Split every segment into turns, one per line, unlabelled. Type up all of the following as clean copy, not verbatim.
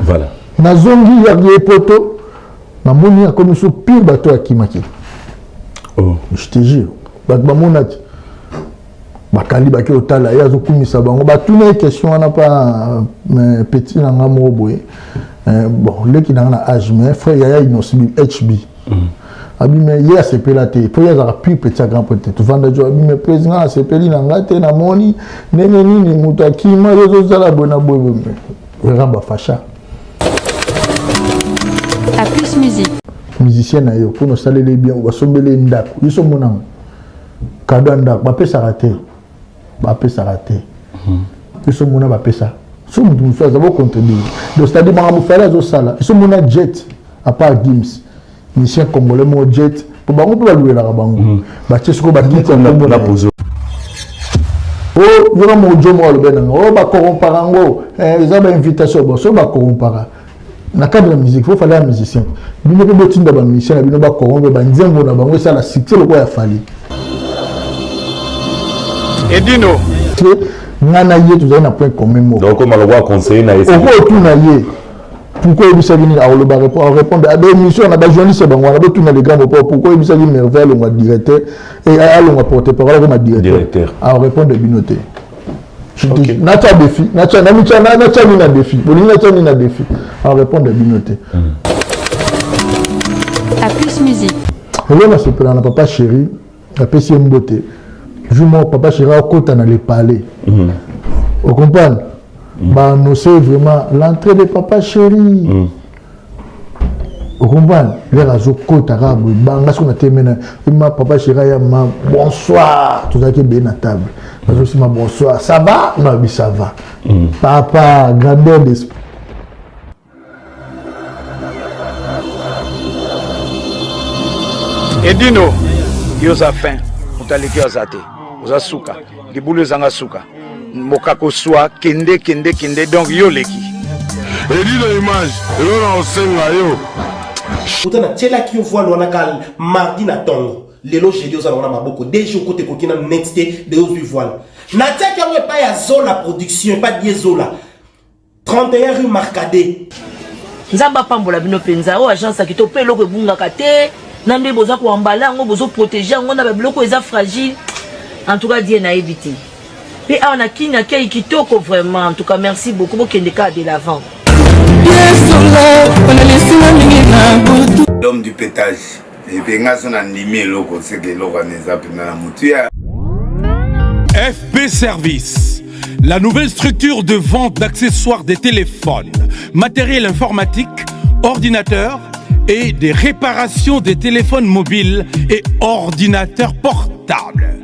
Voilà.
Nazongi ya poto na moni a comme so pire bateau à Kimaki.
Oh,
je te jure. Ba monati. Bakali baki otala ya zo kumisa bango ba tuna question on n'a pas petit na ngamo boye. Bon, le qui dans la âge mais frère ya inosibi HB. Abi mais hier c'est pelaté. Pour ya za plus petit grand peut-être. Tu vends jo abi mais président c'est peli na ngate na moni nene nini mutaki ma zo zala bona boye. Ramba facha.
A plus musique.
Musicien na yo pour nous saler bien ou sombele ndako. Ils sont monang. Cadeau ndako ba pesa raté. Ba pesa raté. Ils sont monang ba pesa. So nous ça va contribuer. Donc c'est-à-dire ma faire zo sala. Ils sont monang jet à part Gims. Musicien congolais mo jet pour bango pour louer la bango. Ba tchesiko ba kiti na pozo. Oh, yo mo jomo le benanga. Oh ba corromparango. Ils ont invitation bon so ba corrompara. Na cadre de la musique, il faut faire un musicien. Il ne peut pas être un musicien, il ne peut pas corrompre, il ne peut pas être la succès, il faut faire.
Et Dino.
Nanaye, tu as un point commun.
Donc, comment on va conseiller na
essayer. Pourquoi il s'agit de répondre à des émissions, on a des journalistes, on a tout les grands pourquoi il s'agit de merveille, on a directeur, et on a porté-parole avec ma directeur. À répondre de binoté. Nacha défi, nacha na défi. Bolina na défi. On répond de binoté.
A plus musique.
Et là c'est pour papa chéri, la PC Mboté. Joue-moi papa chéri au côté dans les palais. Vous comprenez? Bah nous c'est vraiment l'entrée de papa chéri. Vous comprenez? Les razo côté arabe, banga ce qu'on a terminé. Ma papa chéri ya ma bonsoir, tout ça qui est bien à table. Je suis ma bonsoir. Ça va? Non, mais ça va. Papa, grandeur d'esprit.
Edino, yoza fin. Mutaliki ozate. Oza suka. Libulu zanga suka. Mokako soa kende donc yo leki.
Edino image. Yo na osenga yo.
Utana tela ki voile wana kal mardi na tongo. Lelo jeudi oza na maboko déjà côté kokina netité de ozu voile. Natia ki awe pa ya Zola production pas die Zola. 31 rue Marcadet.
Nzamba pambola bino penza o agence akito pe loko bunga kate nande boza ko ambala ngo bozo protéger ngo na ba biloko eza fragile. En tout cas die na éviter. Pe a na kina kei kitoko vraiment en tout cas merci beaucoup pour kende ka de l'avant.
L'homme du pétage. Et puis on a animé loko c'est que loko neza pena na mutuya.
FP Service, la nouvelle structure de vente d'accessoires des téléphones, matériel informatique, ordinateurs et des réparations des téléphones mobiles et ordinateurs portables.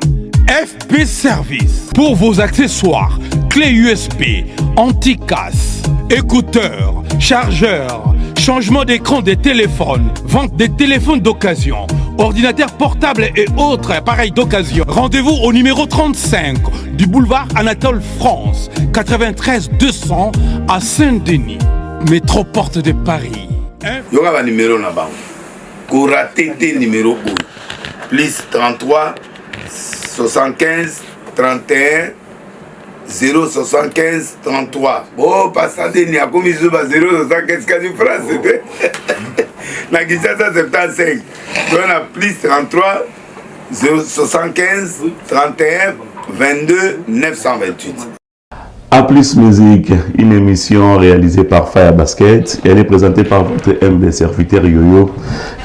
FP Service, pour vos accessoires, clés USB, anti-casse, écouteurs, chargeurs, changement d'écran des téléphones, vente des téléphones d'occasion, ordinateurs portables et autres appareils d'occasion. Rendez-vous au numéro 35 du boulevard Anatole France, 93 200 à Saint-Denis, métro Porte de Paris.
Il y aura un numéro là-bas. Koura TT numéro 1. Plus 33 75 31 075 33. Oh, pas ça, il y a comme 075 quasi France, c'était. Na Kinshasa 75. On a plus 33 075 31 22 928.
A plus musique, une émission réalisée par Fire Basket. Elle est présentée par votre humble serviteur Yoyo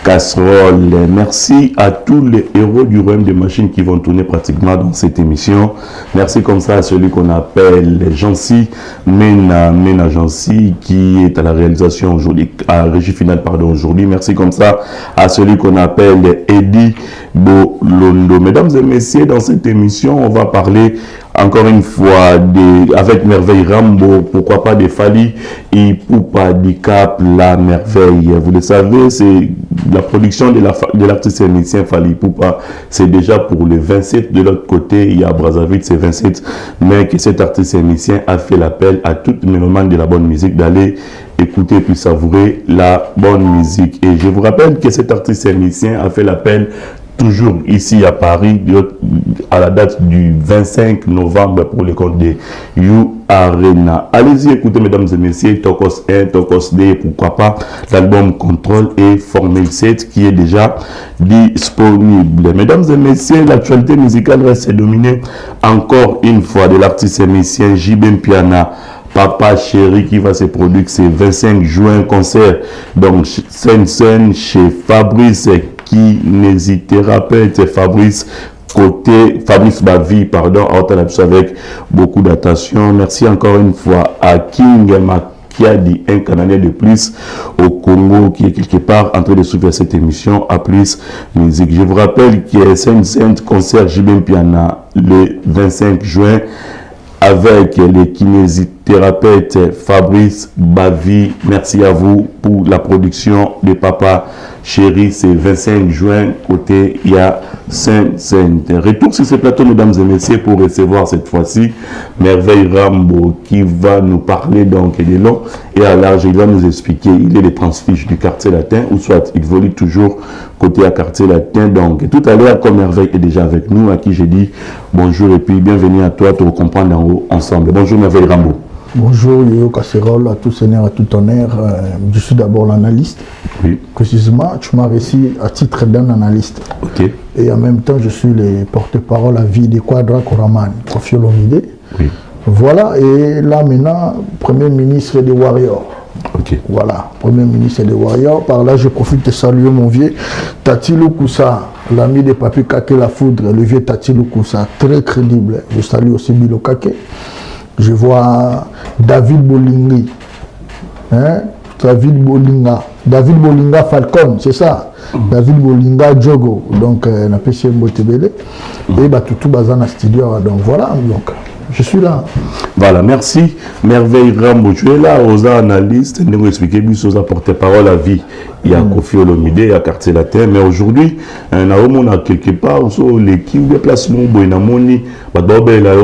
Casserole. Merci à tous les héros du royaume des machines qui vont tourner pratiquement dans cette émission. Merci comme ça à celui qu'on appelle Jancy Mena Jancy qui est à la réalisation aujourd'hui, à la régie finale pardon aujourd'hui. Merci comme ça à celui qu'on appelle Eddie Bolondo. Mesdames et messieurs, dans cette émission, on va parler encore une fois avec Merveille Rambo, pourquoi pas des Fali et Poupa Dicap la merveille. Vous le savez, c'est la production de l'artiste musicien Fali Poupa, c'est déjà pour le 27. De l'autre côté, il y a Brazzaville, c'est 27. Mais que cet artiste musicien a fait l'appel à toutes les mélomanes de la bonne musique d'aller écouter puis savourer la bonne musique. Et je vous rappelle que cet artiste musicien a fait l'appel toujours ici à Paris, à la date du 25 novembre pour le compte de You Arena. Allez-y écoutez mesdames et messieurs, Tokos 1, Tokos 2, pourquoi pas, l'album Contrôle et Formule 7 qui est déjà disponible. Mesdames et messieurs, l'actualité musicale reste dominée encore une fois de l'artiste émissien JB Piana. Papa Chéri qui va se produire ce 25 juin, concert donc scène chez Fabrice kinésithérapeute Fabrice Bavi, pardon, avec beaucoup d'attention. Merci encore une fois à King Makiadi, un Canadien de plus au Congo qui est quelque part en train de suivre cette émission à Plus Musique. Je vous rappelle qu'il y a scène concert JB Piana le 25 juin avec les kinésithérapeutes Fabrice Bavi. Merci à vous pour la production de Papa Chéri. C'est 25 juin, côté il y a Saint-Saint. Retour sur ce plateau, mesdames et messieurs, pour recevoir cette fois-ci Merveille Rambo qui va nous parler donc de long et à large. Il va nous expliquer, il est le transfiche du quartier latin, ou soit il volait toujours côté à quartier latin. Donc tout à l'heure, comme Merveille est déjà avec nous, à qui j'ai dit bonjour et puis bienvenue à toi pour comprendre en haut ensemble. Bonjour Merveille Rambo. Bonjour
Yo Casserole, à tout seigneur, à tout honneur. Je suis d'abord l'analyste.
Oui.
Précisément, tu m'as réussi à titre d'un analyste.
Ok.
Et en même temps, je suis le porte-parole à vie de Quadra Koraman, Kofi Olomide.
Oui.
Voilà, et là maintenant, Premier ministre des Warriors.
Ok.
Voilà, Premier ministre des Warriors. Par là, je profite de saluer mon vieux Tati Lukusa, l'ami de Papi Kake La Foudre, le vieux Tati Lukusa, très crédible. Je salue aussi Bilo Kake. Je vois David Bolingi, hein? David Bolinga Falcon, c'est ça. David Bolinga Djogo, donc on a PC Mbotebele. Et Batutu Bazana Studio, donc voilà, donc je suis là.
Voilà, merci Merveille Rambo. Tu es là aux analystes, nous expliquer plus aux porte-parole à vie. Il y a Kofi Olomide, il y a Quartier Latin, mais aujourd'hui, on a quelque part sur l'équipe de placement, on a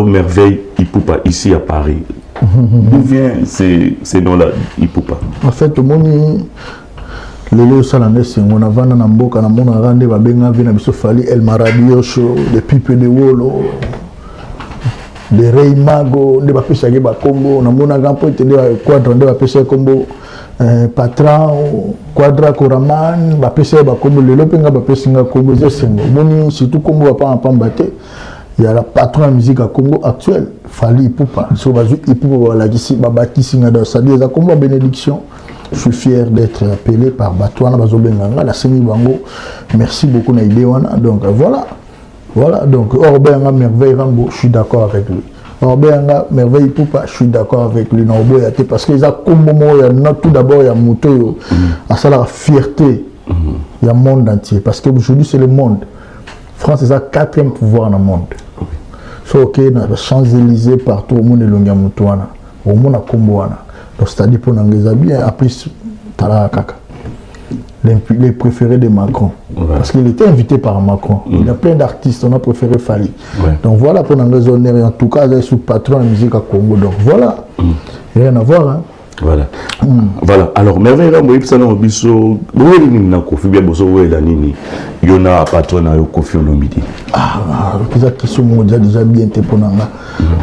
Merveille Ipoupa ici à Paris. D'où vient ces noms-là, Ipoupa?
En fait, moni lelo salande on a vana na mboka na mona rande ba benga vina biso fali El Maradio show, de Pipe de Wolo, de Rey Mago, de ba pesa ke ba kombo na mona gampo tende Quadra de ba pesa kombo Patron Quadra Koraman ba pesa ba kombo lelo penga ba pesa nga kombo zesengo moni surtout kombo pa pambate. Il y a la patron de musique à Congo actuel, Fali Ipoupa. Sur Bazou Ipoupa, c'est-à-dire comme bénédiction. Je suis fier d'être appelé par Batouana Bazobenganga, la Seni Bango. Merci beaucoup Naïdewana. Donc voilà. Voilà. Donc Orbenga Merveille Rambo, je suis d'accord avec lui. Orbenga Merveille Ipoupa, je suis d'accord avec lui. Parce qu'il y a tout d'abord, il y a Mouto, à ça la fierté. Il y a le monde entier. Parce qu'aujourd'hui, c'est le monde. France est le 4e pouvoir dans le monde. So que na Champs-Élysées partout au monde est longa mutuana, au monde a Komboana. Donc c'est-à-dire pour n'engager bien à plus Tala Kaka. Les préférés de Macron. Ouais. Parce qu'il était invité par Macron. Il y a plein d'artistes, on a préféré Fali. Ouais. Donc voilà pour n'engager en tout cas il est sous patron de la musique à Congo. Donc voilà. Rien à voir hein.
Voilà. Voilà. Alors, Merveille Rambo, ça n'a pas biso. Où est le Kofi bien bosso où est la nini? Il y en a patron à Kofi Olomide.
Ah, les questions mondiales déjà bien été pour nanga.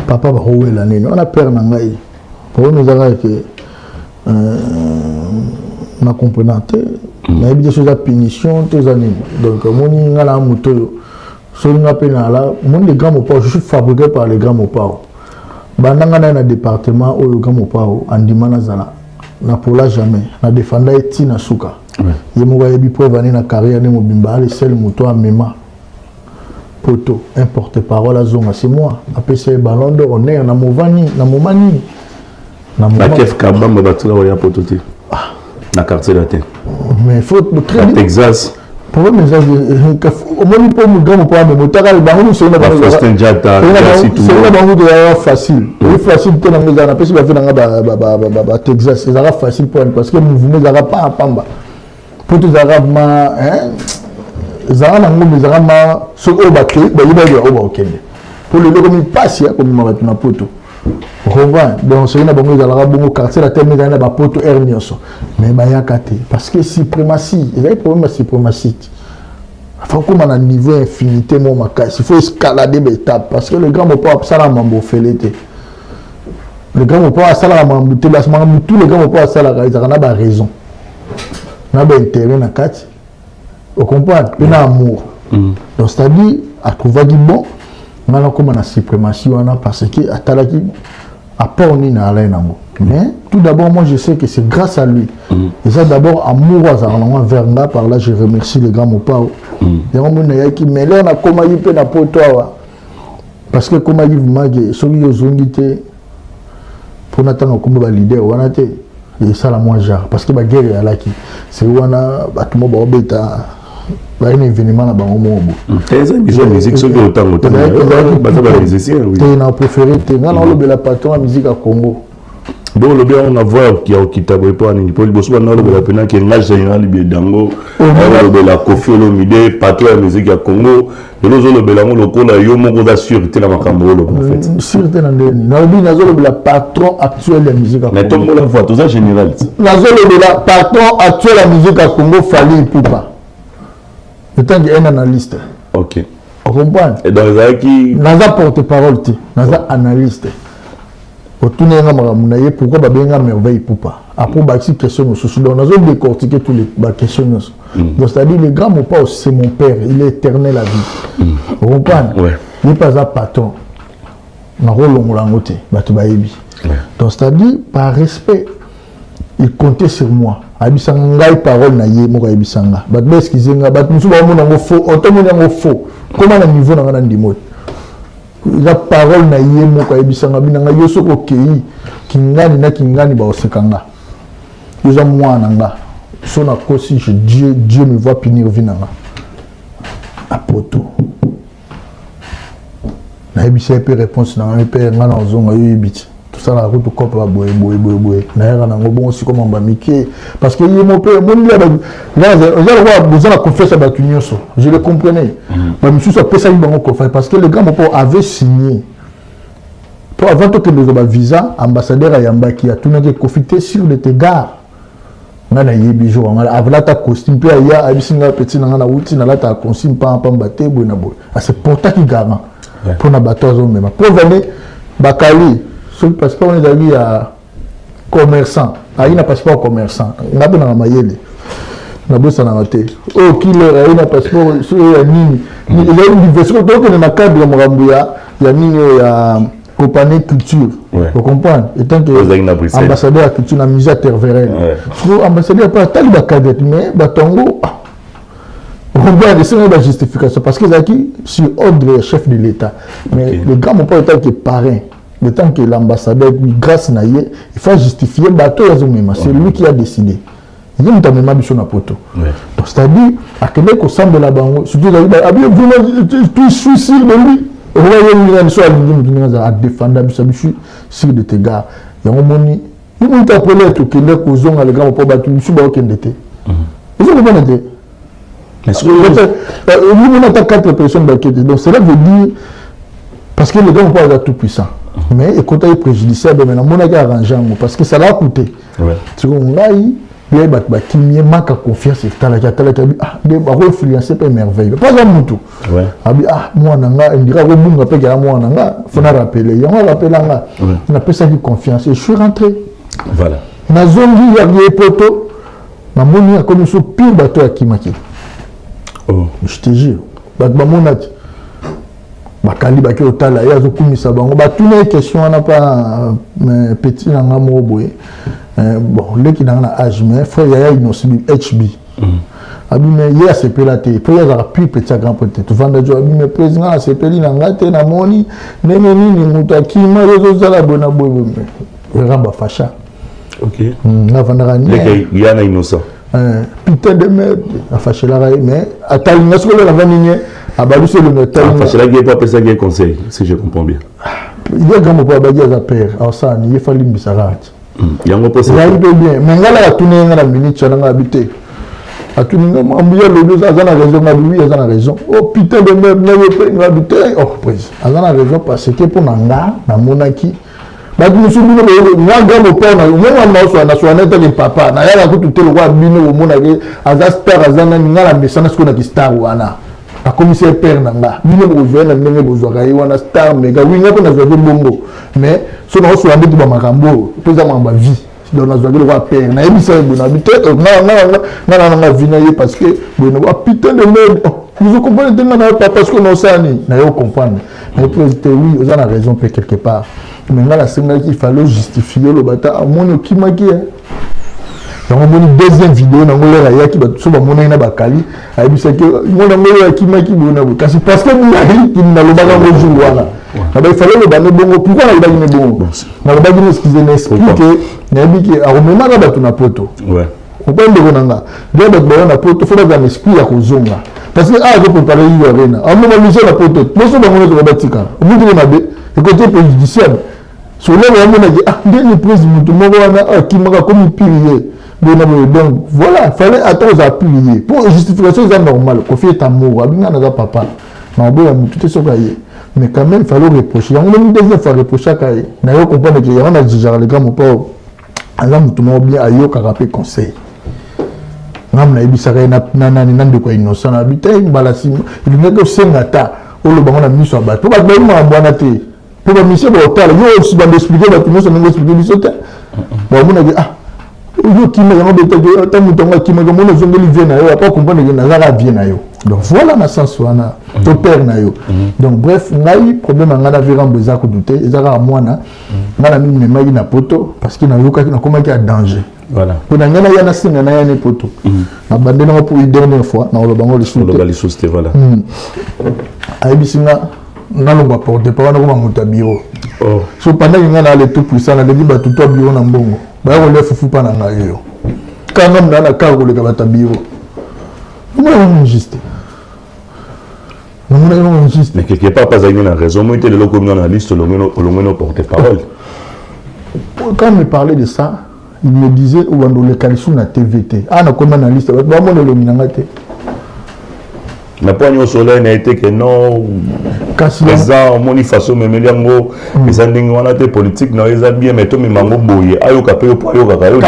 Papa va où est la nini? On a peur nanga. Pour nous avoir que ma comprenante, mais il y a des choses à punition, tous les années. Donc, mon ingala moto, sur une appel-là, mon les grands mots, je suis fabriqué par les grands mots. Bandanga na un département où le grand mopao andimana zala na pola jamais na défenda eti na suka yemoga yebi preuve ani na carrière ne mobimba le seul moto à mema poto un porte-parole à zonga c'est moi après c'est ballon d'or on est na movani na momani na
Bakef Kabamba batula ya pototé na quartier latin
mais faut
crédit Texas.
Pour le message, au moins pour nous gagner pour le moteur, il va nous c'est une facile. C'est facile de nous dans la personne qui va faire Texas. C'est facile pour parce que nous ne avons pas à Pamba. Pour tous les Arabes, les Arabes, les Arabes, ce qu'on va créer, il va y avoir aucun. Pour le logo, il passe comme il va être na poto. Donc c'est une bonne Arabes au quartier la terre mais dans la poto hernios. Mais il y a parce que suprématie, il y a un problème de suprématie. faut comme un niveau infinité mon macasse il faut escalader des étapes parce que le grand mon pas ça la mambo felete le grand mon pas ça la mambo tout le grand mon pas ça la ils ont pas raison na ba intérêt na kati vous comprenez un amour donc c'est-à-dire à trouver du bon on a comme une suprématie parce que atalaki après on est dans la nango mais tout d'abord moi je sais que c'est grâce à lui et ça d'abord amour vers là par là je remercie le grand Mopao et on me dit mais là on a comment il peut na poto parce que comment il m'a soki yozongité pour n'attendre comme ba leader wana te et ça la moi genre parce que ba guerre ya laki c'est wana batumo ba obeta ba un événement na bango mobo
les émissions musique ceux qui autant ba musicien oui
t'es préféré t'es ngana lo bela patron musique à Congo
donc le bien on a voir qui a kitabo pas ni pour bosso na lo bela pena qui ngage général bi dango le bela Kofi Olomide patron de musique à Congo et le bela ngo lokola yo moko da sûreté na makambo lo en fait
sûreté na bi na zo bela patron actuel de musique à Congo
mais tout le voit tout ça général
na zo bela patron actuel de musique à Congo Fally Ipupa étant un analyste
ok
on comprend
et dans les qui
naza porte-parole naza analyste autour de pourquoi babenga merveille Ipupa après baxi question nous sous donc nazo décortiquer tous les questions donc c'est-à-dire le grand mon pas c'est mon père il est éternel à vie on comprend
ouais
il pas un patron na rolongola ngote batu bayebi donc c'est-à-dire par respect il comptait sur moi abisanga ngai parole na ye moko abisanga bat ba excuser bat musu ba mona ngo faux automoni ngo faux comment na niveau na ngana ndimo la parole na ye moko abisanga binanga yoso ko kei kingani ba osekanga yoza mwana nga so na kosi je Dieu me voit punir vinanga apoto na ebisa pe réponse na pe ngana ozonga yo ebiti tout ça la route coupe la boy na era na ngobon aussi comme mbamike parce que mon père mon là j'ai besoin de confiance à Batunyoso je le comprenais mais monsieur ça peut ça bango confiance parce que le grand mon père avait signé pour avant que le visa ambassadeur à Yambaki a tout n'a profité sur le tegard ngana yebi jour ngala avla ta costume pe ya abisinga petit ngana wuti na la ta costume pa mbate boy na boy c'est porta qui garant pour na bateau zo même pour venir bakali parce qu'on est allé à commerçant, il n'a passeport commerçant, il n'a pas de mayele, il n'a pas de raté. Oh, qui il n'a passeport, il y a une diversité, donc il y a un cadre de Mourambuya, il y a une compagnie culture, vous comprenez? Étant que ambassadeur à culture, la musée à Terre-Vérelle, ambassadeur pas taliba cadette, mais Batongo, on va essayer de justification parce que Zaki, sur ordre chef de l'État, mais le grand mon père est parrain. Le temps que l'ambassadeur, grâce à il faut justifier le bateau, c'est lui qui a décidé. Il y a un même sur la poto. Donc, c'est-à-dire, à Québec, au centre de la banque, surtout, tu es sûr de lui. On va y défendre, je suis sûr de tes gars. Il y a un moment, il y a un appelé au Québec, aux hommes, les gars, pour battre, je suis pas au Québec. Vous avez pas été. Nous, on a 4 personnes d'enquête. Donc, cela veut dire, parce que les gars, on peut être tout puissant. Mais écoute, il est préjudiciable, mais on a arrangé parce que ça l'a coûté. Tu vois, on a eu qui manque à confiance, il a influencé par merveille. Pas un moutou. Moi, on dirait que moi, il faut rappeler. On rappelle, on appelle ça de confiance. Et je suis rentré.
Voilà.
Dans la zone où il y a des poteaux, on a connu ce pire bateau à Kimaki. Je te jure. Bakali baki otala ya zo kumisa bango ba tuna question on n'a pas petit na ngamo boye bon le qui dans la âge mais frère ya inosibi HB abi mais ya sepelate pour ya za plus petit grand peut-être tu vendre jo abi mais président a sepeli na ngate na moni nene nini mutaki ma zo zala bona boye ramba facha OK na vandara ni
il y a na innocent
putain de merde a fâché la mais atali na solo la vanine abalusi le métal
parce que là il pas passer des conseils si je comprends bien
il y a grand pas badia za père ça il fallait mbisarati
yango posa
il y bien mais ngala atune ngala minute chana habité atune ambiya le azana raison ngabi azana raison oh putain de merde na habité oh prise azana raison parce que pour nanga na monaki batu musubino nga grand pas na moi na so na tele papa na yala kutu tele kwa bino mona ke azastar azana ngala mesana sko na kistar wana commissaire père nanga bino bozoya na ndenge bozwaka ye wana star mega winga ko nazwaki bongo mais so na oso ande ba makambo toza mamba vie donc nazwaki le père na yebisa bona peut-être na vie na ye parce que bon putain de merde vous comprenez pas parce que non ça ni na yo comprendre mais président oui vous avez raison peut quelque part mais là la semaine il fallait justifier le bata à mon okimaki donc on deuxième vidéo na ngolera yaki ba so ba mona ina bakali ayebisa que ngona ngolera yakimaki bona kasi parce que mari qui na lobaka ngo jour wana na ba il fallait le bane bongo pourquoi na lobaki ne bongo na lobaki ne excusez ne expliquer na biki a remema na batu na poto ouais on peut ndeko nanga bien ba ba na poto faut ba esprit ya kozonga parce que ah je peux parler yo arena en moment mission na poto moso ba ngona ko batika mutu na be côté préjudiciable sur le moment na ah ndeni président mutu moko wana kimaka comme pilier. Donc voilà, il fallait attendre à appuyer. Pour justification, c'est normal. Kofi est amour, Abinga n'a pas papa. Tout est sur Kaye. Mais quand même, il fallait reprocher. On a une deuxième fois reprocher à Kaye. D'ailleurs, on comprend qu'il y a un agent, les gars, mon pauvre. Alors, tout le monde bien à Yo Karapé conseil. Nam na ibisaka na de quoi innocent habité balasi il n'est que sengata au le bango na miso ba to ba ma bwana te pour ba mission ba hotel yo aussi ba expliquer ba tout ça nous expliquer bisote ba mo na ah yo kima yango beta ta mutonga kima ko mona zongeli vie na yo pas comprendre que na za vie na yo donc voilà na sens wana to père na yo donc bref ngai problème ngana vira mboza ko douter ezaka mwana ngana mimi mai na poto parce que na yoka na komaki à danger. Voilà. Pour na ngana yana singa na yana poto. Na bande na pour une dernière fois na olobango le soute.
Le soute voilà.
Ayibisinga na longwa porte pas na ko mamuta bureau. Oh. So pendant ngana le tout puissant na debi ba tout bureau na mbongo. Ba ko le fufu pa na ngayo. Quand ngam na la cargo le kabata bureau. Comment on injuste?
Mais quelque part pas une raison, moi j'étais le loco dans la liste le moins porte-parole.
Quand il me parlait de ça, il me disait où on le calissou na TVT. Ah na comme analyste, ba mo le minangate.
Mais pour nous soleil n'a été que non présent mon façon même liango les andingi wana te politique na eza bien mais to mi mango boye ayoka pe po ayoka ka yo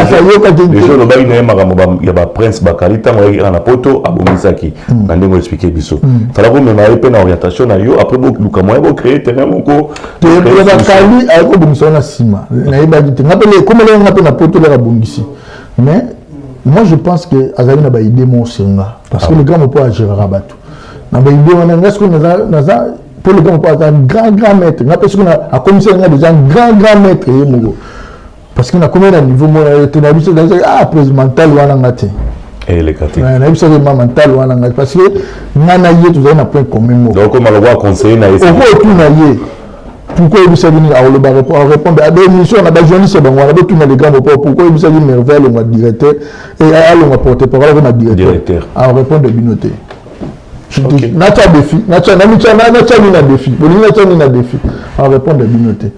les gens le bail na makambo ya ba prince bakalita mo na poto abomisaki na ndingo expliquer biso fala ko même ay pe na orientation na yo après beaucoup luka mo bo créer terrain moko
te bakali ayoko bomisa na sima na yeba dit ngapele comme le ngape na poto le rabongisi mais moi je pense que azali na ba idée mon senga parce que le grand mo po agir rabatu na ba idée wana ngasko naza pour le grand pas un grand maître na personne a commissaire déjà un grand maître parce qu'il a combien de niveau moi tu as vu ah président mental wana ngate
et les caté
na bisa que mental wana ngate parce que nana yé tu as un point commun
donc comme on va conseiller na
essa tout na yé pourquoi il bisa venir à le répondre à des missions na ba journaliste ba ngwana tout na les grands pourquoi il bisa venir merveille le directeur et à le porter parole na directeur à répondre binoté. Okay. Nacha défi, nacha défi. Défi. On répond de binoté.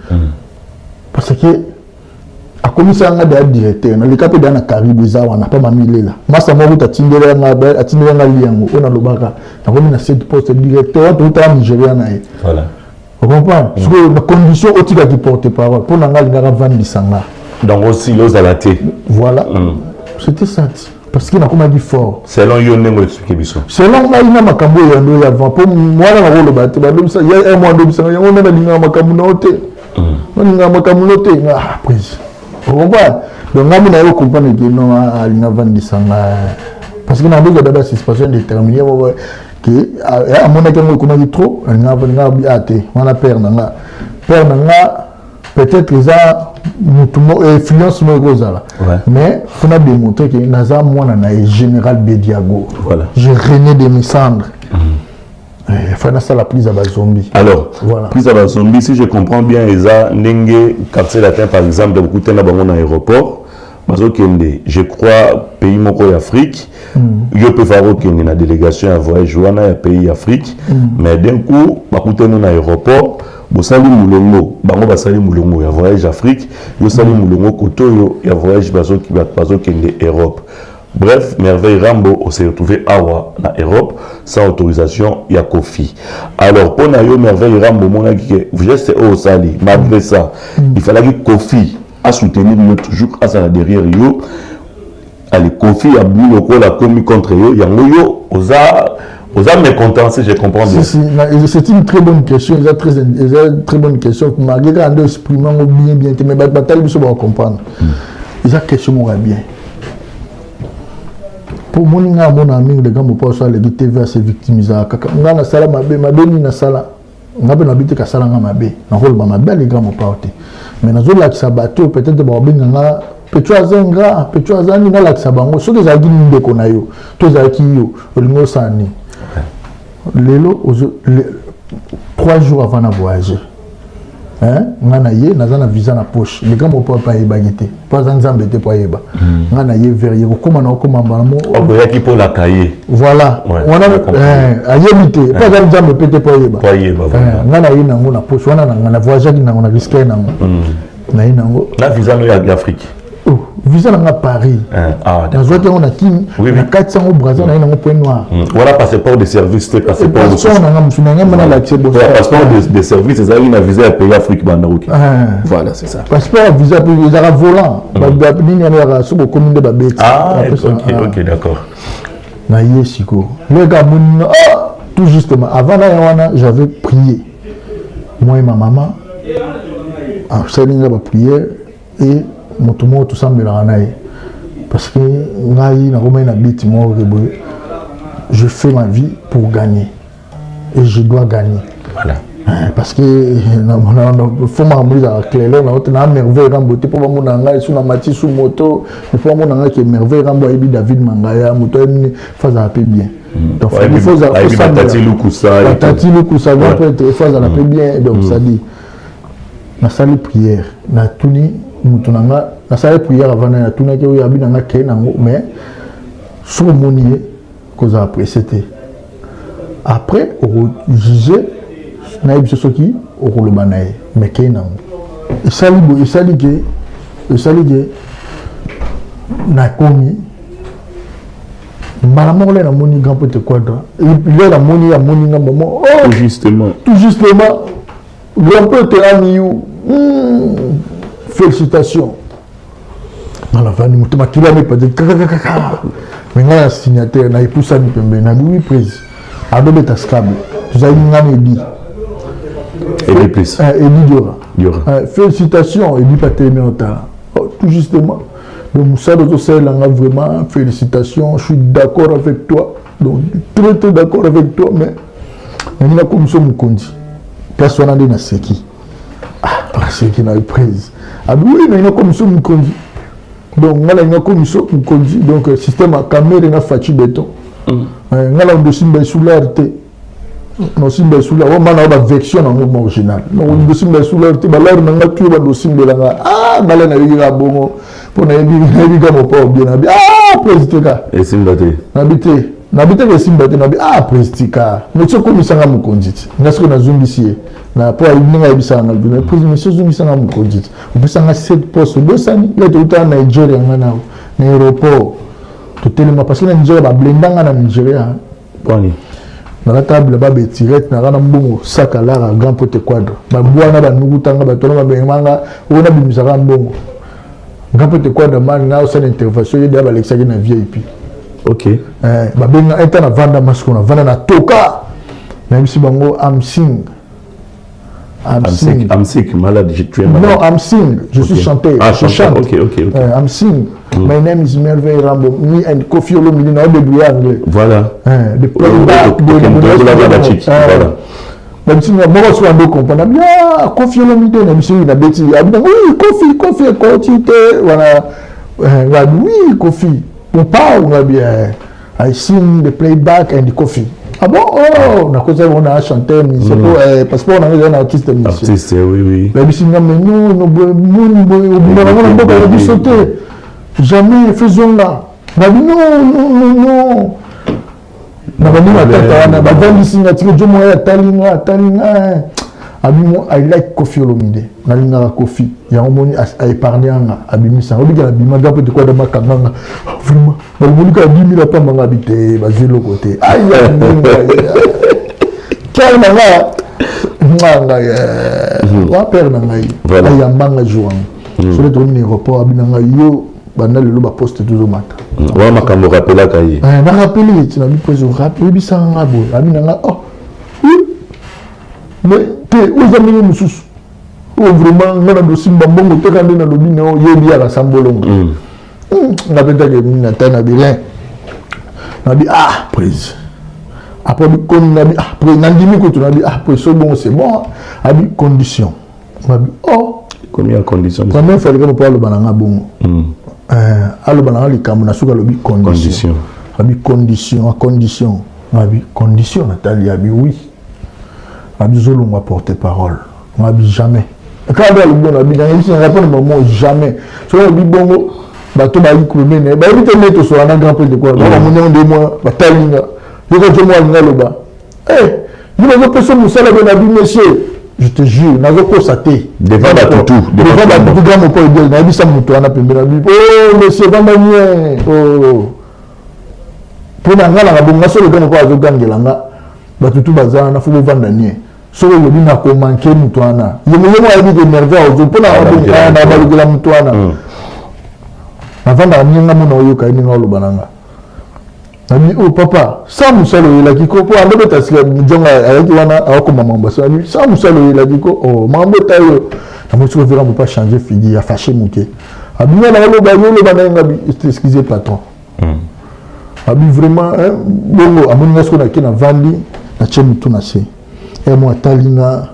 Parce que a commencé à être directeur, le cap dans la Caraïbe, on n'a pas mamilé là. Massa Moru a tingé la liango, on a le baga. On a mis cette poste directeur, tout le Nigeria. Voilà. Vous comprenez? Parce que la condition autique qui porte parole, pour n'anger la vente du sanga.
Donc aussi, l'os à la thé.
Voilà. C'était ça. Parce qu'il a comme dit fort.
Selon yo nengo expliquer biso.
Selon moi il na makambo ya ndo ya vent pour moi na rolo baté ba ndobisa ya un mois ndobisa ya on na linga makambo na hote. On linga makambo note ah prise. On comprend. Donc ngami na yo comprendre que non a linga vandi sanga parce que na ndo d'abord situation déterminée que à mon avis on connaît trop linga bi até on a père nanga peut-être ça influence mais on a démontré que Naza moi général Bediago voilà j'ai régné de mes cendres il faut ça la prise à zombie
alors voilà prise à zombie si je comprends bien Eza Nenge quartier latin par exemple de beaucoup de dans aéroport je crois pays moko Afrique yo peut faire qu'il y a une délégation à voyage wana pays Afrique mais d'un coup bakute nous na aéroport bosali mulongo bango basali mulongo ya voyage Afrique yo sali mulongo koto ya voyage bazo kende Europe. Bref, Merveille Rambo s'est retrouvé awa na Europe sans autorisation ya Kofi. Alors pour na yo Merveille Rambo mon que geste au sali malgré ça il fallait que Kofi a soutenir yo toujours à ça derrière yo. Allez Kofi a bu le la commis contre yo yango yo oza Vous êtes mécontent si je comprends bien.
C'est une très bonne question. C'est une très bonne question. Malgré que l'on exprime bien, mais bataille, il faut comprendre. C'est une question bien. Pour moi, mon ami, les gars, je pense que les TV se victimisent. On a la salle, ma belle, na sala. On a bien habité qu'à sala, ma belle. On a ma belle, les gars, mon parti. Mais dans le lac bateau, peut-être que on Petro Zenga, Petro Zani, na lac sabango. So des agis n'imbe konayo. Tous agis yo, olingo sani. Lelo, 3 jours avant de voyager. Ngana ye naza na visa na poche les gars mo pas yebagité pas nzambete po yeba ngana ye verrier kokoma na kokoma mbamo
okoyaki pour la cahier
voilà on a ayebité pas nzambete po yeba ngana ye nango na poche wana ngana voyager nango na risque nango na ye nango
na visa no ya Afrique
visa na Paris dans autres on a qui na 400 au Brésil na nango point noir
voilà passeport de service passeport de service ça une visa à pays Afrique bandaruki voilà c'est ça
passeport visa pour les arabes volants nini ya sur commune de babeti
ok d'accord
na yesiko les gars tout justement avant là j'avais prié moi et ma maman ça n'a pas prié et motomo tout ça parce que je fais ma vie pour gagner et je dois gagner
voilà
parce que faut m'amener à clair on a merveille ramboté pour mon anga sur la mati sous moto il faut mon anga qui merveille rambo et David Mangaya moto une phase à peu bien donc il faut ça tati lukusa va peut-être phase à peu bien donc ça dit na salle prière na tuni mutunanga na salle prière avant na tuna ke ya binanga ke nango mais sur monier cause après c'était après au juger na ibiso soki au le banaye mais ke nango et salige na komi malamole na moni grand peut quadra il est la moni ya moni ngamba mo
tout justement
grand peu te ami félicitations dans la famille mutu makila me pas de mais ngana signataire na ipusa ni pembe na lui prise adobe tascable tu as une ngana dit
et plus
Diora félicitations et dit pas terminé en temps tout justement donc Moussa Dotosel vraiment félicitations je suis d'accord avec toi donc très d'accord avec toi mais on a comme ça mukondi personne n'a na seki parce qu'il n'a eu prise oui mais il a comme ça mukondi donc ngala ina commission mukondi donc système à caméra na fachi béton ngala on dosimba soularte no simba soula o mana ba vection na mouvement original no on dosimba soularte ba lor na ngatu ba dosimba la ngala na yira bongo pour na yebi ga mo pa bien na président
et simbate
nabite ke simbate nabi président monsieur commission nga mukondi ngasko na zumbisie na po alinga ebisa nga bino président monsieur zumbisie nga mukondi obisa nga 7 postes dosani le tuta na Nigeria ngana na aéroport to telema parce que na Nigeria ba blendanga na Nigeria
kwani
na la table ba betirette na kana mbongo saka la grand pote quadre ba bwana ba nukutanga ba tona ba benganga ona bimisaka mbongo grand pote quadre man na sa intervention yeda ba Alexia na VIP
ok
ba benga eta na vanda masiko na vanda na toka na bisi bango I'm sick, malade, tu es malade. Non, I'm sing, je suis chanteur. Je chante.
Ok.
I'm sing. My name is Merveille Rambo. Me and Kofi Olomide, now they be anglais.
Voilà.
The playback, voilà. Même si nous avons un peu compris, Kofi Olomide, même si il a bêtis, oui, Kofi, continue, voilà. Oui, Kofi. On parle, on a bien. I sing the playback and the coffee. Ah bon? On a chanté, parce qu'on a un artiste.
Artiste, oui.
Mais si non, jamais faisons là. Non. I like Kofi Olomide. Nalinga Kofi. Ya omoni a épargné anga abimisa. Obiga na bima gapo de quoi de makanga. Vraiment. Ba monika 10 000 pa manga bité ba zelo côté. Aïe. Quel manga ya. Wa père na ngai. Ya manga jouang. Sur le tourne aéroport abinanga yo banda lelo ba poste toujours mata
wa makambo rappela kaye
na rappelé tu na bi poser rappelé bi sanga bo abi na oh mais te ozami mususu o vraiment ngana do simba mbongo te kandi na lobi na yebi ya rasambolongo na beta ke na tana bien na bi prise après bi kon na bi après nandimi ko tu na bi après so bon c'est bon abi condition na bi
combien de conditions
première fois que nous parlons bananga bon allo bananga likambo na suka lobi condition abi condition abi condition Nathalie abi oui abi zolo m'a porter parole abi jamais quand le bon abi dans ici on répond au moment jamais so abi bongo bato ba yikulme ne ba bité neto so na grand prix de quoi ba mo nyon de moi ba talinga yoko to moi ngaloba ni les personnes nous sala ben abi monsieur je te jure nazo constater
devant la tout
grand mo point de na bisa muto ana pembela bi monsieur Vambanien pour na ngala nga bonga so le grand ko azo gangela nga batutu bazana na fubo Vandanie so le bina ko manquer muto ana yemo abi de nerveux ozo pour na abonga na balugela muto ana avant d'amener mon oyo ka ni ngalo bananga ami papa ça musalo la kiko po ando betasika mjonga ayaki wana awako mama mbasa ami ça musalo la kiko mambo tayo na mo trouver on peut pas changer fini a fâché muke abina na lo ba bananga bi excusez patron abi vraiment bongo amoninga sko na kina vandi na chemu tuna se moi talinga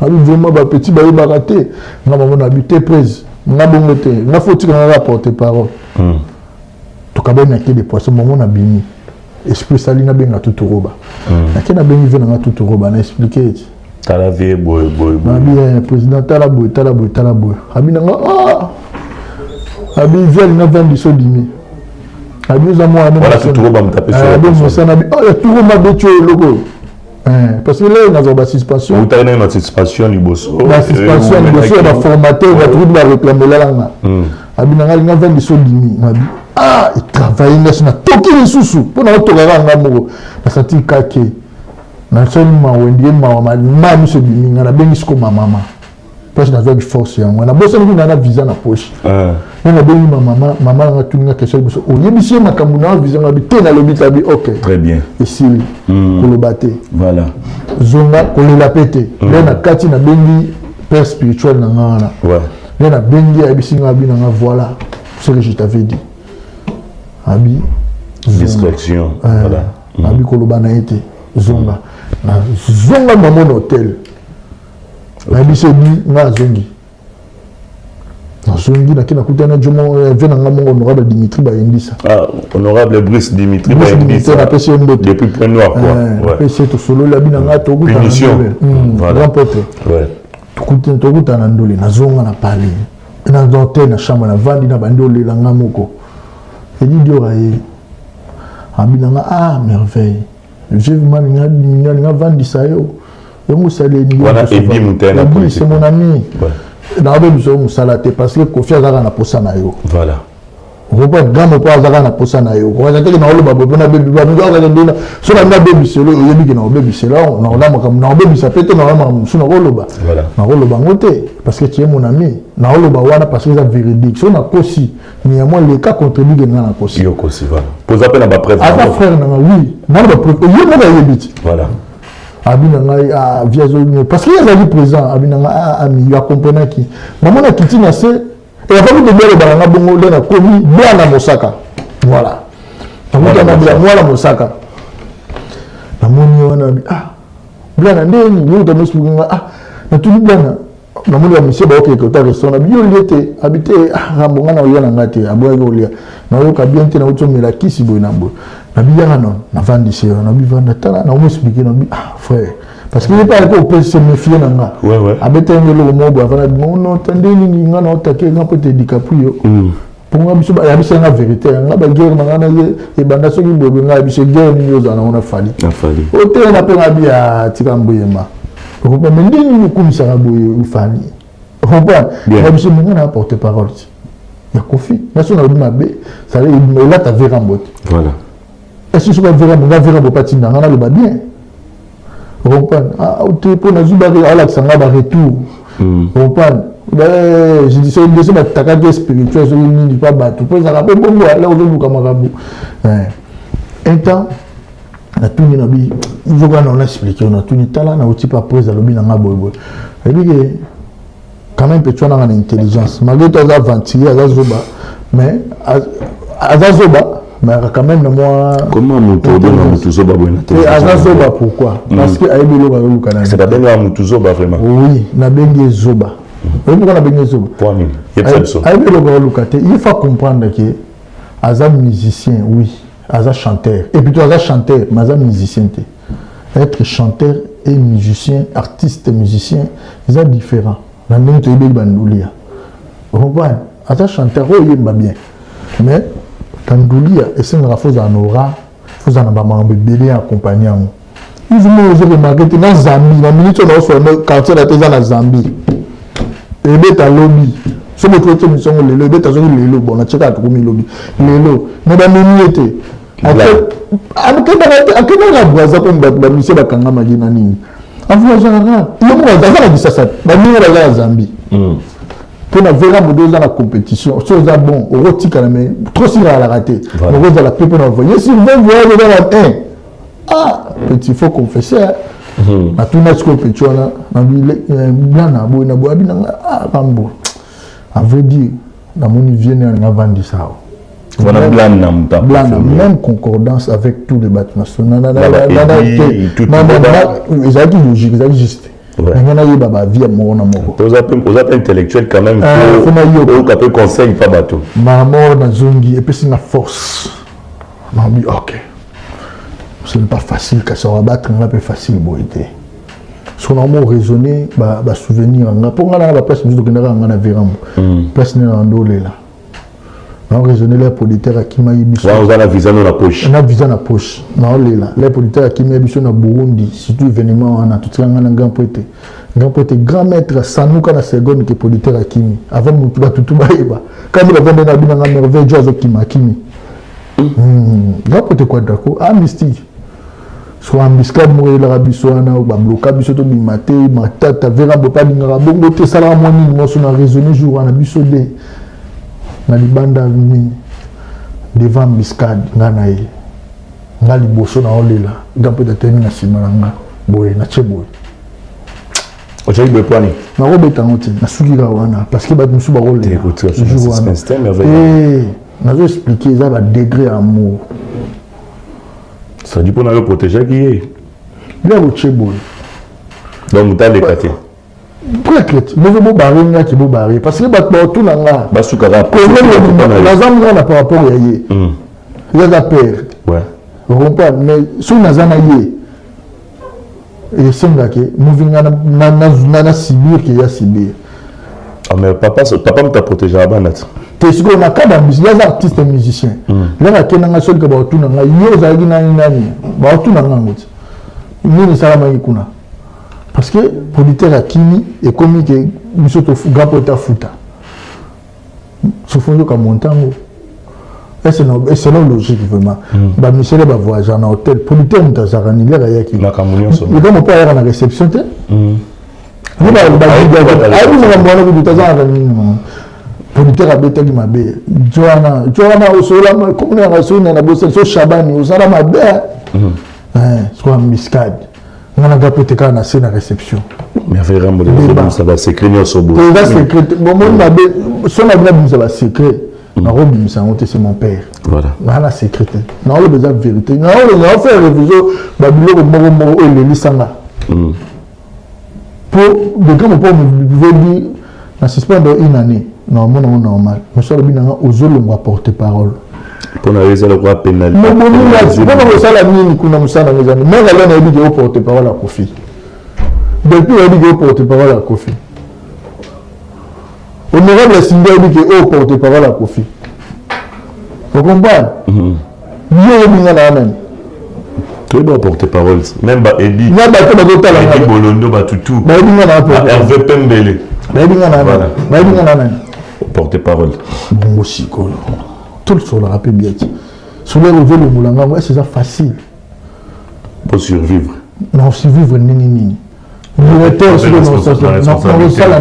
abi vraiment ba petit ba baraté na maman habité prise na bongo te na faut-il qu'on rapporter parole to kabena ke des poissons maman na bini esprit salina benga tuturoba na kena bengi vena na tuturoba na expliquer
tala vie boy
na bien président tala boy abi na abi vient na vendre so dimi abi za moi na
voilà tuturoba mtape sur
abi mo sana bi tuturoba becho loko parce que là on a une suspension
vous avez une suspension liboso
la suspension liboso la formateur va tout la réclamer là abi na nga vendre so dimi abi il travaille na toki lisusu pona otokaka ngamoko na sati kake na soli mawendie ma miso biminga na bengi siko mama parce que na zwa force yango na bosa ni na visa na poche na bengi mama nga tuninga question biso oyebisi makambo na visa nga bite na lobita bi OK
très bien
ici kolobate
voilà
zonga kolela pete na kati na bengi père spirituel na ngana
ouais
na bengi abisi nga bi na nga voilà ce que je t'avais dit abi
distraction voilà
abi koloba na été zonga maman hôtel abi se bi na zongi na kina kutana jomo vena ngamo honorable Dimitri Bayendisa
honorable Brice Dimitri Bayendisa depuis Point Noir quoi
ouais c'est tout solo la bina nga to
punition
voilà remporté ouais to kutana ndoli na zonga na pali na hôtel na chambre na vandi na bandoli la ngamoko et dit d'oreille abinanga merveille j'ai vraiment n'a vendu ça yo yango salé ni
voilà et bien mutena
c'est mon ami na ba biso musalate parce que confiance à na posa na yo
voilà
on peut gamo po azaka na posa na yo ko azaka na oloba bo na bebi ba ndaka ndina so na bebi selo yebi na bebi selo na olama comme na bebi ça peut-être na olama suna oloba na oloba ngote parce que tu es mon ami na oloba wana parce que c'est véridique so na kosi mais moi les cas contribuent na kosi
yo kosi voilà pose appel à ma preuve
à ta frère na oui na ba preuve yo na yebiti
voilà
abina ngai via zone parce que il est présent abina ngai ami ya comprendre qui maman na kiti na se et après de bien le balanga bongo le na komi bwana mosaka voilà donc on a bien moi la mosaka na moni wana bwana ndeni yo to mesuka na tuli bwana na moni ya monsieur ba ok ko ta restaurant bio liete habité rambonga na yo na ngate aboya ko lia na yo ka bien te na uto mela kisi boy na bo na biyanga non na vandi se na bi vanda tala na mo expliquer na bi frère parce que il pas ko peut se méfier na nga
ouais
abete ngelo mo bo avana non tandeni ni nga na otake nga peut dikapuyo pour nga biso ya biso nga vérité nga ba guerre nga na e banda soki bobe nga biso guerre ni yo za na ona fali o te na pe nga bi ya tikamboyema ko ba mendini ni kumisa nga boye ufani on pas nga biso nga na porter parole ya kofi na so na bi mabe ça là ta vera mbote
voilà
est-ce que je vais vers mon patin dans le bas bien on pour na zuba ala sanga ba retour on Je dis c'est des attaques spirituelles sur une du pas battu pour ça rappelle bon là on veut comme marabout un temps na tout ni nabi il faut qu'on explique on a tout ni talent na outil pas prise à l'obi na boy et puis quand même peut-être on a une intelligence malgré tout ça ventiler à zoba mais à zoba mais quand même moi
comment mutodo na mutuzoba bona
et à zoba pourquoi parce que aibelo ba lu kana
c'est pas bien mutuzoba vraiment
oui na bengi zoba oui pourquoi na bengi zoba
point
aibelo ba lu kate il faut comprendre que aza musicien oui aza chanteur et plutôt aza chanteur mais aza musicien être chanteur et musicien artiste musicien c'est différent na ndenge to yebeli bandulia comprendre aza chanteur o yemba bien mais kandulia esengaka faut en aura faut en bamambe belé accompagner en ils vont remarquer na Zambie na minute on so na quartier la teza na Zambie et beta lobby so mo trotte mission lelo beta zo lelo bon na cheka to mi lobby lelo na ba miniete akena na boisa comme ba mission bakanga magina nini avu genre yo mo za na disasa ba minera za Zambie pour la vraie mode dans la compétition chose à bon au rotika mais trop si la raté on va la paix pour envoyer si vous voyez dans la 1 ah petit faut confesser à tout match compétition là na blanc na boy na boy na ah kambo à vrai dire na moni vient na vendre ça
voilà blanc
même concordance avec tous les bâtiments ils ont dit logique ils ont juste
vous êtes intellectuel quand même pour peut conseil pas bateau
maman na zongi et puis c'est la force m'a dit ok ce n'est pas facile que ça va battre un peu facile boité son amour raisonner ba souvenir nga pour nga na place nous dokenda nga na veram place na ndole là on raisonner les politaires qui m'a biso
on a la visa dans la poche
on a visa na poche na lela les politaires qui m'a biso na Burundi surtout événement on a tout ça na grand poète grand maître Sanuka na seconde que politaire kimi avant mutu ba tutu ba eba quand il avait na bina na merveille jozo kimi grand poète quoi d'accord ah mystique soit ambiscade mourir la biso na ba bloka biso to bimate matata vera bo pas dinga bongo te sala moni mo so na raisonner jour na biso de na libanda ni devant biscade ngana ye ngali boso na olela gampe de teni na simaranga boye na cheboy
aujourd'hui be point
na robeta ngote na sukira wana parce que ba musu ba olela
écoute c'est merveilleux
na zo expliquer ça va degré amour
ça dit pour na protéger qui est
bien au cheboy
donc t'as les quartiers
peut-être mais vous barrer qui vous barrer parce que tout là
ba sukara
la zone là par rapport à yé il y a peur
ouais
on comprend mais sous na zana yé et semble que moving na Sibir qui y a Sibir
ah mais papa me t'a protégé à banat
t'es sûr qu'on a cada les artistes et musiciens là na kenanga seul que ba tout na yo za gi na nani ba tout na ngoti ni salama yikuna parce que politaire à Kimi et comme que nous sommes grand poète futa ce fond comme montango et c'est non logique vraiment ba Michel va voyager en hôtel politaire mutazarani là ya qui
na kamunyo so
mais comme pas na réception te ni ba ai ni ngamba na mutazarani politaire a bête mabe Joana osola comme na rasuna na bosse so Shabani osala mabe soit miscade on a gapé quand on a c'est la réception
mais vraiment ça va s'écrire sur beau
ça secret bon mon mabe son avenir ça va secret na robi ça c'est mon père
voilà
na la secret na le besoin vérité na on fait révision babilo mo et le lisanga pour de comme pour me dire na suspendre une année normalement normal monsieur le binanga ozolongwa porter parole
pour n'arriver le droit pénal
mais bon nous ça la mine kuna musana les amis mais là on a dit porter parole à Kofi depuis on a dit porter parole à Kofi honorable Singa dit que porter parole à Kofi vous comprenez mieux minga na même
tu dois porter parole même ba Eli
na ba to ba tala
Eli Bolondo ba tutu
ba minga na
Hervé Pembele
ba minga na
porter parole
bon aussi quoi tout le sol rappelle bien sur les réseaux le moulanga c'est ça facile
pour survivre
non survivre nini directeur sur le sala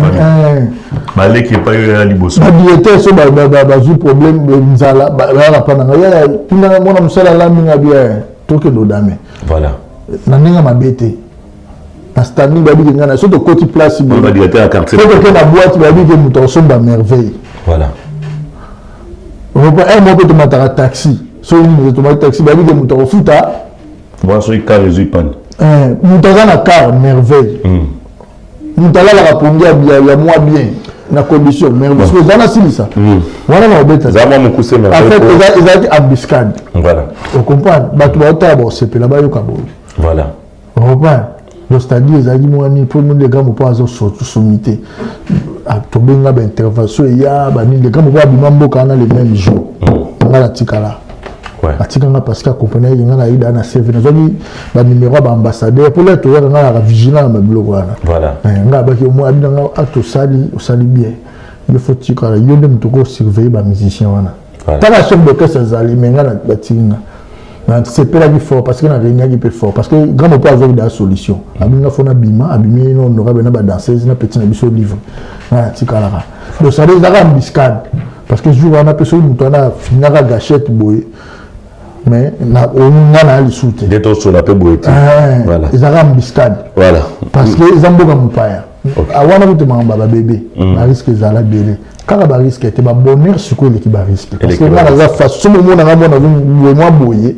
balé qui pas eu la liboso
directeur sur le problème nzala ba pana ya tuna mona musala la minga bien toke do dame
voilà
na ninga mabete na standing babi ngana so to côté place
on va directeur à quartier
faut que la boîte babi que muto somba merveille
voilà
on va un mot de matara taxi so ni to matara taxi babi que muto futa
voilà so il carré zuipan
mutaka na car merveille mutala la rapongia ya moi bien na condition merveille parce que zana silisa voilà na obeta
zama mukuse merveille
en fait ils embuscade
voilà
on comprend batu ba tabo c'est la ba yo kabo
voilà
on comprend le stade ezali mwani pour monde gamo pas zo sommité a tobenga ba intervention ya ba ni les gamo ba bimambo kana le même jour ngala tikala atikanga parce que compagnie ngana ida na CV na zoni ba numéro ba ambassadeur pour les toya ngala vigilant ma blog wana
voilà
nga ba ki mo abina nga ato sali bien il faut tikala yonde mtoko surveiller ba musicien wana pas la chef de caisse zali mais ngana batinga na c'est pas la fort parce que na réunion qui peut fort parce que grand mo pas avoir des solutions abinga fona bima abimi no honorable na ba danseuse na petit na biso livre na tikala le salaire zara biscade parce que jour on a personne mutana finira gâchette boy mais on a les soutes
des taux sur la paix boîte
voilà ils ont biscade
voilà
parce que ils ont beaucoup mupaya awana mutu mamba bébé na risque zala belé kala ba risque te ba bonheur siko le ki ba risque parce que na za façon mo na mona moi boyer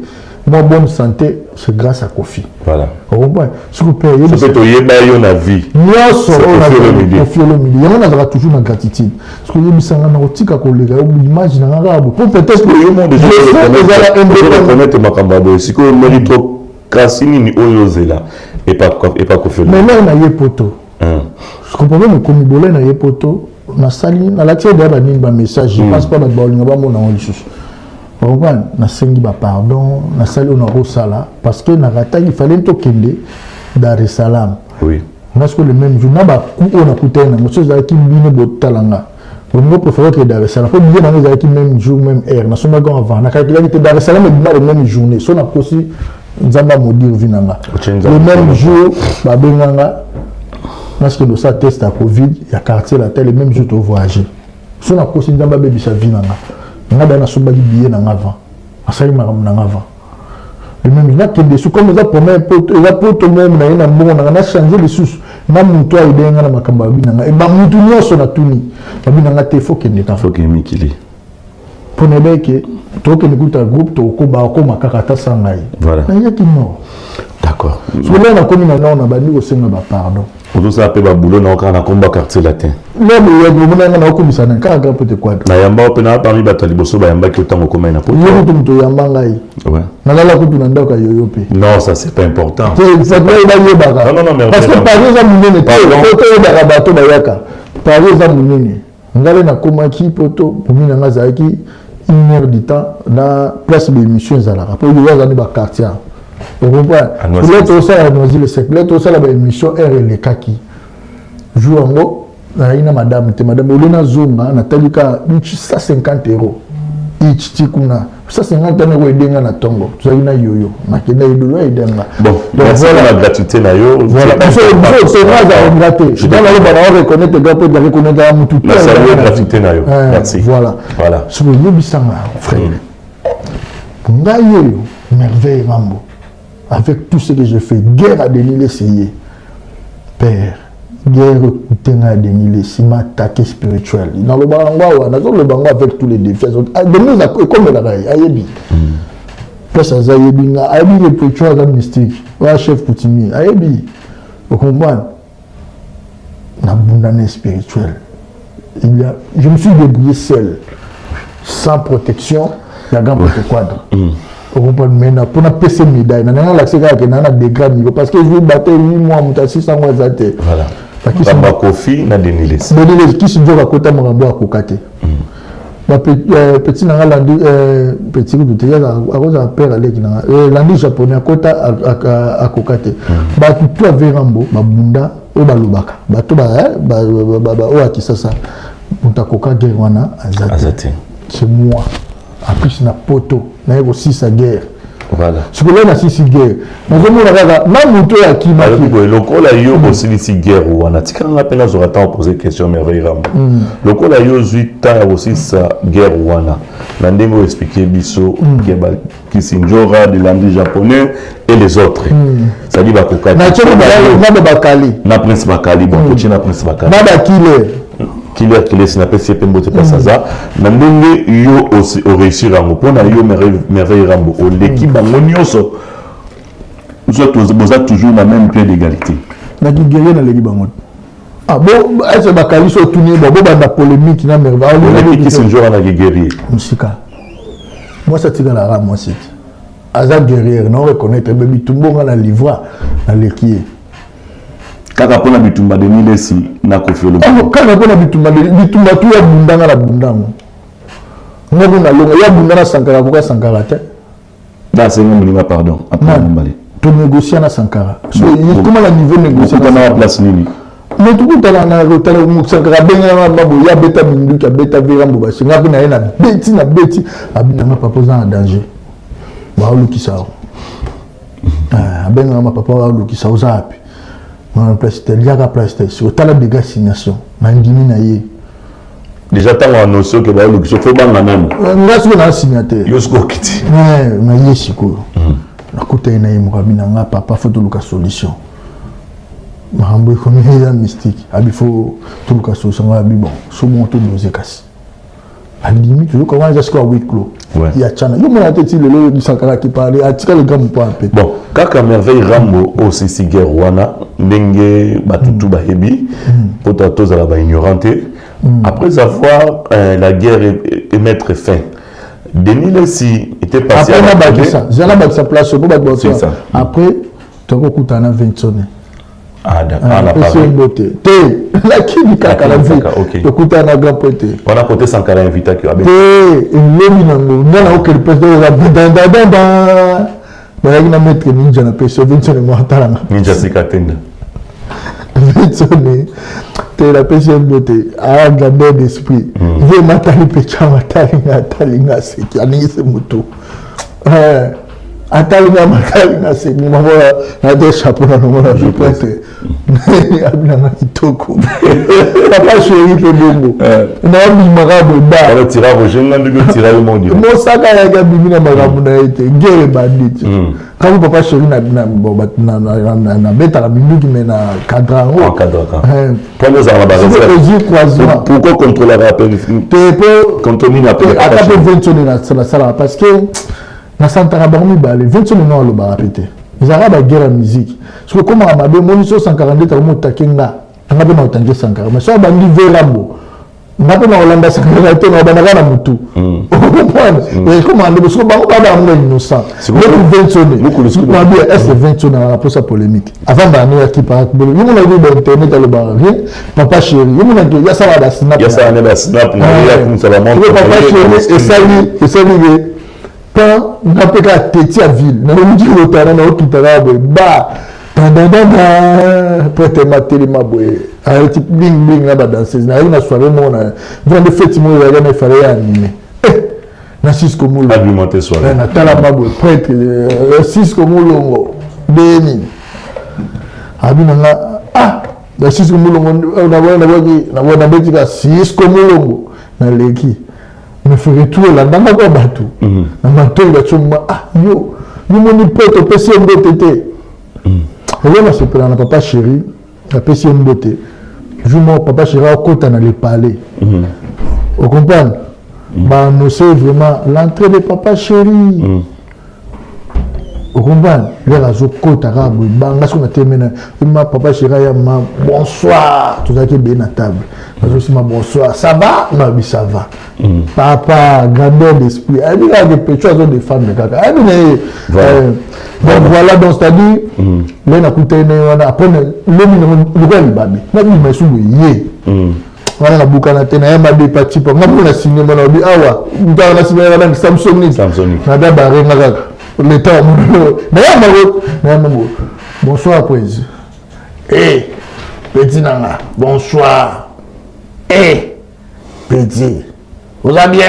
moi bonne santé c'est grâce à Kofi
voilà
on comprend ce que paye
c'est to yeba yo na vie
moi so on a confié le midi on a toujours na gratitude parce que yebisanga na otika ko lega image na ngabo pour peut-être que
le monde déjà reconnaître makamba bo siko méritocratie ni oyo zela et pas Kofi
mais là on a yepoto je comprends même comme bolé na yepoto na sali na la tia de ba nimba message je passe pas ba bolinga ba mona on lisusu na sengi ba pardon na sali on a rosala parce que na rata il fallait to kende Dar es Salaam
oui
parce que le même jour na ba ku on a kuté na monsieur za ki bino botalanga on préfère que Dar es Salaam pour bien na za ki même jour même heure na soma gon avant na calculer que Dar es Salaam est le même journée so na kosi nzamba modir vinanga le même jour ba benganga parce que le ça test à Covid il y a quartier la telle le même jour to voyager so na kosi nzamba bebi sa vinanga ngaba na soba billet na ngava asali maram na ngava le même na kende su comme ça premier poto la poto même na mbongo na changer les sous na muto ay denga na makamba binanga e ba mutu nyoso na tuni babinanga te faut kende ta
faut que mikili
pour ne beke to que n'écoute un groupe to ko ba ko makaka ta sangai
voilà
na yaki no
d'accord
so là na komi na na bandi ko senga ba pardon
ozo sa pe ba boulot na okana komba quartier latin
non mais ya bomo na na komisa na kaka peut quoi
na yamba pe na Paris batali boso ba yamba ki otango koma na poto
yo to yamba ngai
ouais
na la ko tuna ndaka yoyo pe
non ça c'est pas important
c'est pas il va yebaka
non mais
parce que Paris za munene to ba bato ba yaka Paris za munene ngale na koma ki poto bomi na ngazaki 1 heure du temps na place de émission za la rapport yo za ni ba quartier on comprend l'autre ça la noisy le sec l'autre ça la émission R le kaki jour en haut na ina madame olena zonga na talika 150 euros ichi kuna 150 euros edenga na tongo tozali na yoyo makenda idolo edenga
bon merci la gratuité na yo
voilà c'est pas gratuité je dois aller ba reconnaître gapo de reconnaître mutu
la gratuité na yo merci
voilà ce que nous bisanga frère ngayo merveille mambo avec tout ce que je fais guerre à Denis Lessayé père guerre tenga Denis Lessayé m'attaquer spirituel dans le bango dans le bango avec tous les défis Denis a comme la raille ayebi place à zayebi nga ayebi le spirituel mystique wa chef Poutini ayebi vous comprenez na bundane spirituel je me suis débrouillé seul sans protection il y a grand quadre maintenant pour na PC médaille na nga l'accès ka na degré niveau parce que je battais 8 mois muta 600 mois zate
voilà ba Kofi na Denis
qui se doit kota makambo akokate ba petit na landi petit de théâtre à cause à père avec na landi japonais kota akokate ba tout avec rambo ba bunda o ba lobaka ba to ba o akisasa mutakoka guerre wana azate c'est moi en plus na poto na aussi sa guerre
Voilà.
Ce que là, on a sisi guerre. Nous avons la moto à qui m'a dit.
Le col a eu aussi ici guerre ou on a dit qu'on a peine à poser question merveille ram. Le col a eu aussi tard aussi sa guerre ou on a. L'andemo expliqué biso qui s'injora de l'andi japonais et les autres. Ça dit bakoka.
Na tchelo na bakali.
Na prince bakali bon petit na prince bakali.
Na bakile.
Killer s'appelle CPMBO c'est pas ça. Nandenge yo aussi au réussir à pour na yo merveille rambo. L'équipe bangonioso. Vous êtes toujours la même pied d'égalité.
Na guerrier na l'équipe bangon. Ah bon, est-ce bakali so tourner bon banda polémique na merveille.
L'équipe qui se joue na guerrier.
Musika. Moi ça tire la rame moi c'est. Aza guerrier non reconnaître baby tumbo na livre na l'équipe.
Kaka pona bitumba de milesi na kofiolo.
Kaka pona bitumba tu ya bundanga la bundango. Ngoko na longa ya bundana Sankara koka Sankara te.
Da c'est un minimum pardon. Après Mbale.
Tu négocier na Sankara. So comment la niveau négocier
na place nini?
Mais tout le temps na rotala Sankara benga na babu ya beta bindu ka beta virambo ba singa na ena beti abinanga papa za en danger. Ba olukisa. Benga ma papa wa olukisa uzapi. On place au talent de assignation.
Déjà, tant qu'on a notion que il faut pas même.
On a signaté.
Yosko Kiti.
On a yesiko. On a coupé na imorabina papa faut tout le solution. Mahambo comme il mystique. Abi faut tout le solution abi bon. Sous mon tout nous écasse. À la limite, je commence jusqu'à 8 clos. Il y a Tchana. Il y a le du Sankara qui parle. Il y a le grand point.
Bon, Kaka merveille Rambo aussi si guerre wana ndenge batutu bahebi potato za la ignorante. Après avoir la guerre et mettre fin. Denis Lessi était passé
après
à la
ça. J'ai la sa place au bout
c'est ça.
Après tu as beaucoup de 20 sonné.
Ah d'accord.
C'est une beauté. La qui du Kaka la vie.
OK.
Tu coûtes un grand poté.
On a côté Sankara invité qui a bien.
L'homme n'a aucun président mais il y a un maître ninja na pêche 20 sonné moi talanga.
Ninja sikatenda.
20 sonné. Tu la pêche une beauté. Ah grandeur d'esprit. Il veut matali pecha matali nga c'est qui a ni ce moto. Atalinga matalinga c'est ni mama na de chapeau na mama je prête abina kitoko papa chéri pe bongo na mi marabu ba
le tirage je n'en de tirer au monde
mo saka ya ga bibi na marabu na ete guerre bandit quand papa chéri na beta la bindu qui mena cadran
en cadran pour nous avoir la base pourquoi contrôler la rappel
te
contrôler la rappel
à taper 20 na sala parce que na Sankara barmi balé 20 non le ba répéter ils arabes guerre la musique parce que comme amabe moniso 142 ta mo takenga nga be na otange Sankara mais so bandi verambo nga be na Hollanda Sankara te na bana na mutu et comme ande parce que ba ba mo innocent le 20 sonné moi bien est 20 sonné na pour sa polémique avant ba no qui par exemple yo mo na go internet le ba rien papa chéri yo mo na ya ça va da snap
ya ça na snap na ya comme ça va monter
papa chéri et ça quand on a pété à Téti à ville, on a dit au terrain, on a quitté la bah, prêtez ma télé ma boue, arrêtez bling bling là-bas danser, n'a rien à soirée, mon on a fait mon regard, il fallait animer. Na Cisco Moulon.
Alimenter soirée.
Na tala ma boue, prêtre, Cisco Moulon, béni. Abinanga, ah, na Cisco Moulon, on a dit que Cisco Moulon, na l'équipe. Me ferait tout là dans quoi bateau na bateau ba chuma ah yo moni poto pesi mboté et là c'est pour na papa chéri na pesi mboté jumo papa chéri au côté na le palais vous comprenez bah nous c'est vraiment l'entrée de papa chéri vous comprenez les razo côté arabe banga sur na terminer ma papa chéri ya ma bonsoir tout ça qui est bien à table aussi ma bonsoir ça va ma vie ça va papa grandeur d'esprit il y a des petites choses de femmes de caca donc voilà donc c'est-à-dire là na coûté après le gars il babi na bi mais sous yé voilà la boucana tena ma des petits pour moi na signé mon obi awa nda na signé na Samsung na da barre na le temps na bonsoir président eh petit nana bonsoir petit, vous allez bien?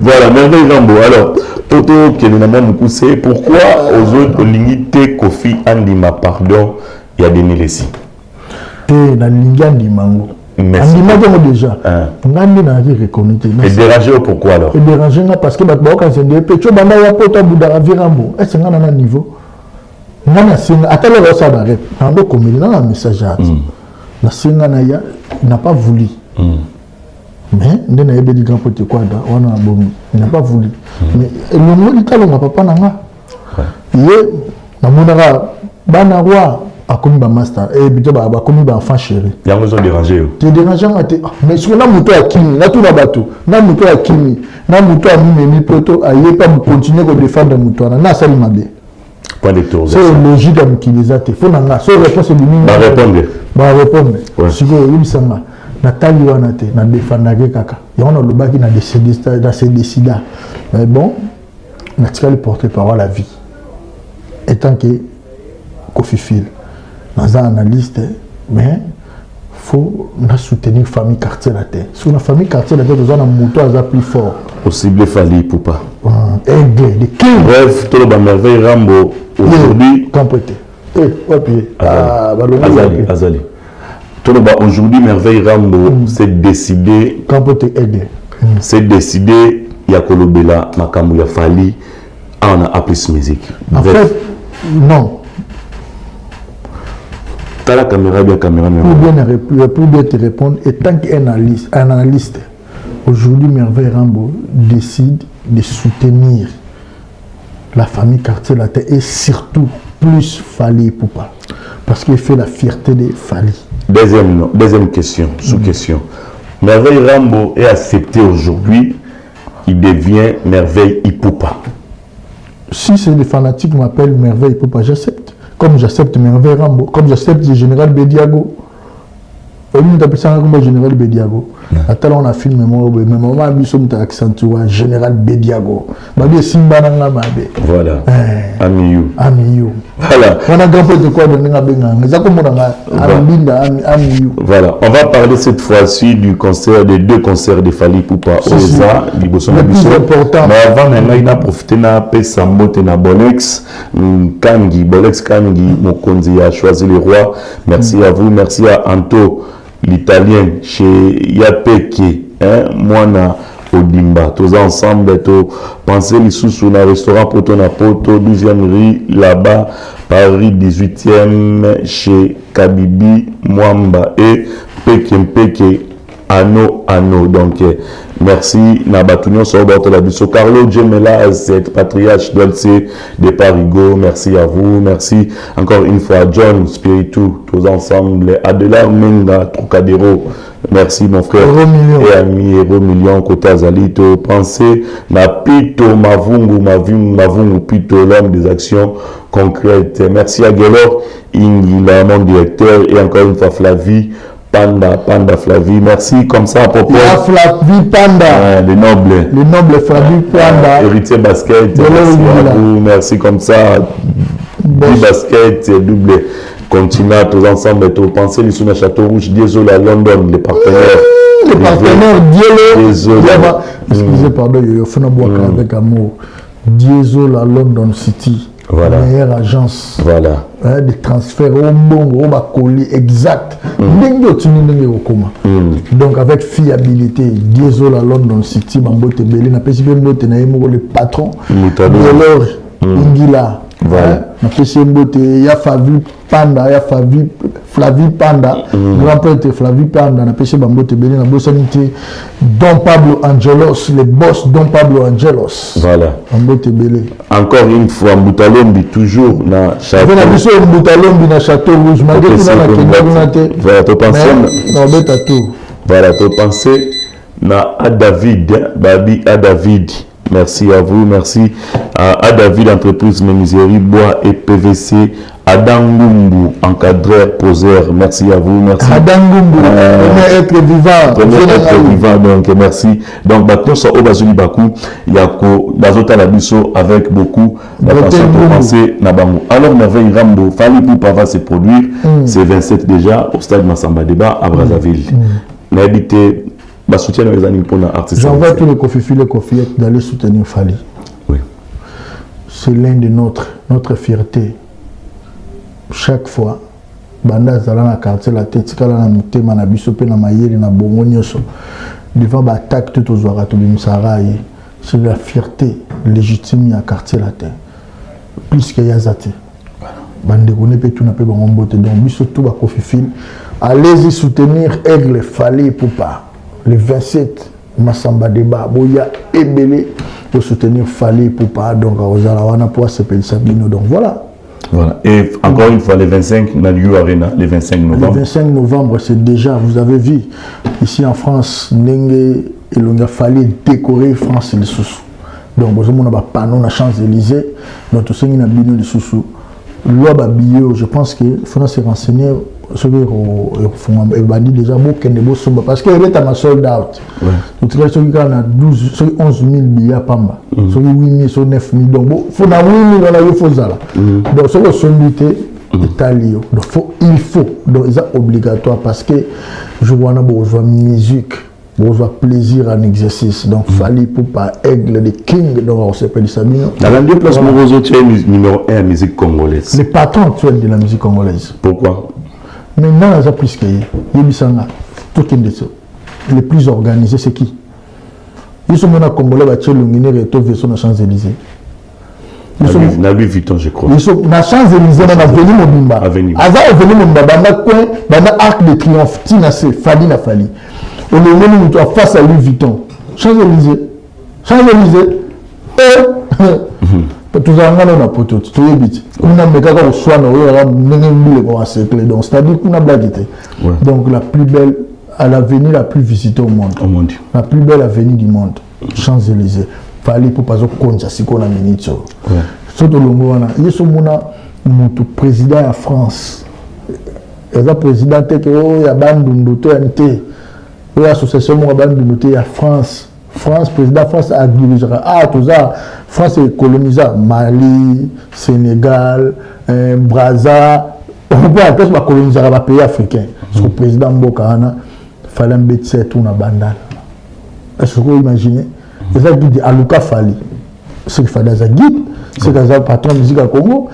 Voilà, merveille Rambo. Alors, Poto Kelinama Mukuse, pourquoi aux autres Lingite Kofi Andima, pardon, il y a des Nélessi?
Et dans l'Ingandimango. Andima déjà. Ngandi n'a rien reconnu.
Et dérangé pourquoi alors? Et
dérangé parce que quand c'est des pécho, banda ya poto Boudara Virambo. Est-ce qu'on a un niveau? Nana singa, attends le ça d'arrêt. Nando comédie, nana message. La singa naya n'a pas voulu. Mais il n'a pas dit grand pote quoi da, on a bon. Il n'a pas voulu. Mais le mot du talon n'a pas nanga. Yé, na monara banarwa. A commis un master et puis a commis un enfant chéri.
Il y a besoin de déranger.
Tu es dérangeant, mais si on a mouton à Kimi, là tout le bateau, na mouton à Kimi, na mouton à Mimi Poto, à y pas continuer à défendre le mouton, na ça il m'a dit.
Pas de tour.
C'est logique à m'utiliser. Faut n'anga. Soit réponse est limite.
Bah répondre.
Bah répondre. Si vous voulez sanga, Nathalie Wanate, na défendre kaka. Il y a un autre qui n'a décidé, dans ses décideurs. Mais bon, naturel porter parole à la vie. Étant que Kofi Fil. Dans un analyste, mais il faut soutenir la famille quartier la terre. Si la famille quartier la terre, nous avons un moto plus fort.
Possible Fali Poupa.
Aider, de qui?
Bref, tout le monde merveille Rambo aujourd'hui.
Campoté.
Azali. Tout le monde aujourd'hui merveille Rambo c'est décidé.
Campoté aider.
C'est décidé. Yakolobela Makamouya Fali. On a appris ce musique.
En fait, non.
La caméra, bien caméra.
Pour bien te répondre, et tant qu'un analyste, aujourd'hui, Merveille Rambo décide de soutenir la famille quartier la terre et surtout plus Fali Poupa. Parce qu'il fait la fierté de Fali.
Deuxième question, sous-question. Merveille Rambo est accepté aujourd'hui, il devient Merveille Ipoupa.
Si c'est des fanatiques qui m'appellent Merveille Ipoupa, j'accepte. Comme j'accepte Merveille Rambo, comme j'accepte le général Bediago. On appelle ça comme général Bediago. Attends, on a filmé mais maman a mis son accentué général Bediago. Babi Simba nanga mabe.
Voilà. Amiyu. Voilà.
On a grand peu de quoi donner à Benga. Mais ça comme on a Amiyu.
Voilà. On va parler cette fois-ci du concert, des deux concerts de Fali Poupa Oza, le plus important. Mais avant, il a profité na Pesambote na Bolex Kangi, Mokonzi a choisi le roi. Merci à vous, merci à Anto. L'italien chez Yapeke, Moana Odimba, tous ensemble, pensez les sous le restaurant Poto na Poto, 12e rue, là-bas, Paris 18e, chez Kabibi, Mwamba et Peke, Ano. Donc, merci, Nabatunion Sorbote la Bisso, Carlo Gemela, cette patriarche Dolce de Parigo, merci à vous, merci encore une fois, John Spiritu, tous ensemble, Adela Menga, Trocadéro, merci mon frère et ami Héros Million, Kota Zalito, pensez, na Pito, Mavungu, Pito, l'homme des actions concrètes, merci à Gelor, Ingila, mon directeur, et encore une fois Flavie, Panda Flavie, merci comme ça à propos.
Flavie Panda.
Les nobles
Flavie Panda.
Héritier basket. Merci à vous, merci comme ça. Du basket, double. Continue tous ensemble, pensez les sous Château Rouge, Désolé à London, les partenaires.
Les partenaires, Désolé. Excusez, pardon, il faut nous boire avec amour. Désolé à London City.
Voilà.
Meilleure agence.
Voilà.
Des transferts au bon, au colis exact. Donc avec fiabilité, Désolé à London City, Mambote Belé, n'a pas si bien le patron. Alors, Ingila. Voilà. Il y a Flavie Panda, Flavie Panda, grand-père Flavie Panda, on a pêché Bambote Belé, on a bossé Don Pablo Angelos, le boss Don Pablo Angelos.
Voilà.
Bambote Belé.
Encore une fois, Mboutalombi, toujours dans Château Rouge.
On a Mboutalombi dans Château Rouge, malgré que on a Kenya.
Voilà, tu penses. Voilà, tu penses. À David, Babi à David. Merci à vous, merci à David, entreprise Menuiserie, Bois et PVC, Adangumbu, encadreur, poseur, merci à vous, merci.
Adangumbu, être
vivant, donc merci. Donc, maintenant, ça au Bazuli Bakou, il y a Bazota Labiso avec beaucoup d'attention pour penser Nabango. Alors, Merveille Rambo, Fali Poupa va se produire, c'est 27 déjà, au stade Massamba Débat à Brazzaville.
J'envoie tous les Kofi d'aller soutenir Fali.
Oui.
c'est l'un de notre fierté. Chaque fois, banda zala na quartier la tête, kala na mutema na biso pe na mayeli na bongo nyoso. Devant l'attaque tout aux oies c'est la fierté légitime à quartier la terre. Plus qu'il y a zate. Bande connaît pe tout na pe bon bote donc biso tout ba kofifil. Allez-y soutenir Aigle Fali Poupa. Le 27 Massamba Débat Boya Ebele pour soutenir Fali Poupa donc aux Alawana pour s'appeler Sabino donc voilà.
Voilà. Et encore une fois, le 25, Naliu Arena, le 25 novembre. Le
25 novembre, c'est déjà, vous avez vu, ici en France, Nenge et l'on a fallu décorer France et les sous-sous. Donc, vous avez un panneau à Champs-Élysées, donc tout ça, il y a un bino de sous-sous. Loi bio, je pense que France s'est renseigné sur le bandit déjà beaucoup de beaux sombres parce qu'il est à ma sold out. Donc, il y a 11 000 billets pamba. Sur 8 000, sur 9 000. Donc, il faut 8 000 dans la Yofozala. Donc, sur le sommité, il faut. Donc, c'est obligatoire parce que je vois besoin de musique. Besoin plaisir en exercice. Donc, il fallait pour pas aigle de king. Donc, on s'appelle Sabino.
Dans la deux places, Morozo, tu es numéro 1 en musique congolaise.
Le patron actuel de la musique congolaise.
Pourquoi?
Maintenant, il y a plus qu'il y a. Les plus organisés, c'est qui? Ils sont maintenant congolais, ils sont dans Champs-Élysées.
La Louis Vuitton, je crois.
Ils sont dans Champs-Élysées, dans l'avenue Mobimba. Avenue Mobimba, dans l'Arc de Triomphe, Tinasé, Fali na Fali. On est face à Louis Vuitton. Champs-Élysées. Champs-Élysées. Et tout ça, on a poté. Tout est vite. On a mis au soin, on a mis au cercle. Donc, c'est-à-dire qu'on a blagué. Donc, la plus belle, à l'avenue la plus visitée au monde. La plus belle avenue du monde. Champs-Élysées. Fallait pour pas qu'on si qu'on a mis ça. Surtout le mot, il y a mon président en France. Il y a président qui a bandé l'association de la France. France, président France a dirigé. Tout ça, France est colonisée. Mali, Sénégal, Brazza. On peut appeler ça coloniser les pays africains. Parce que le président Mbokana, il fallait un petit tout dans la bandale. Est-ce que vous imaginez? C'est ça qui dit Aluka Fali. C'est qu'il fallait un guide. C'est qu'il y a un patron de musique à Congo.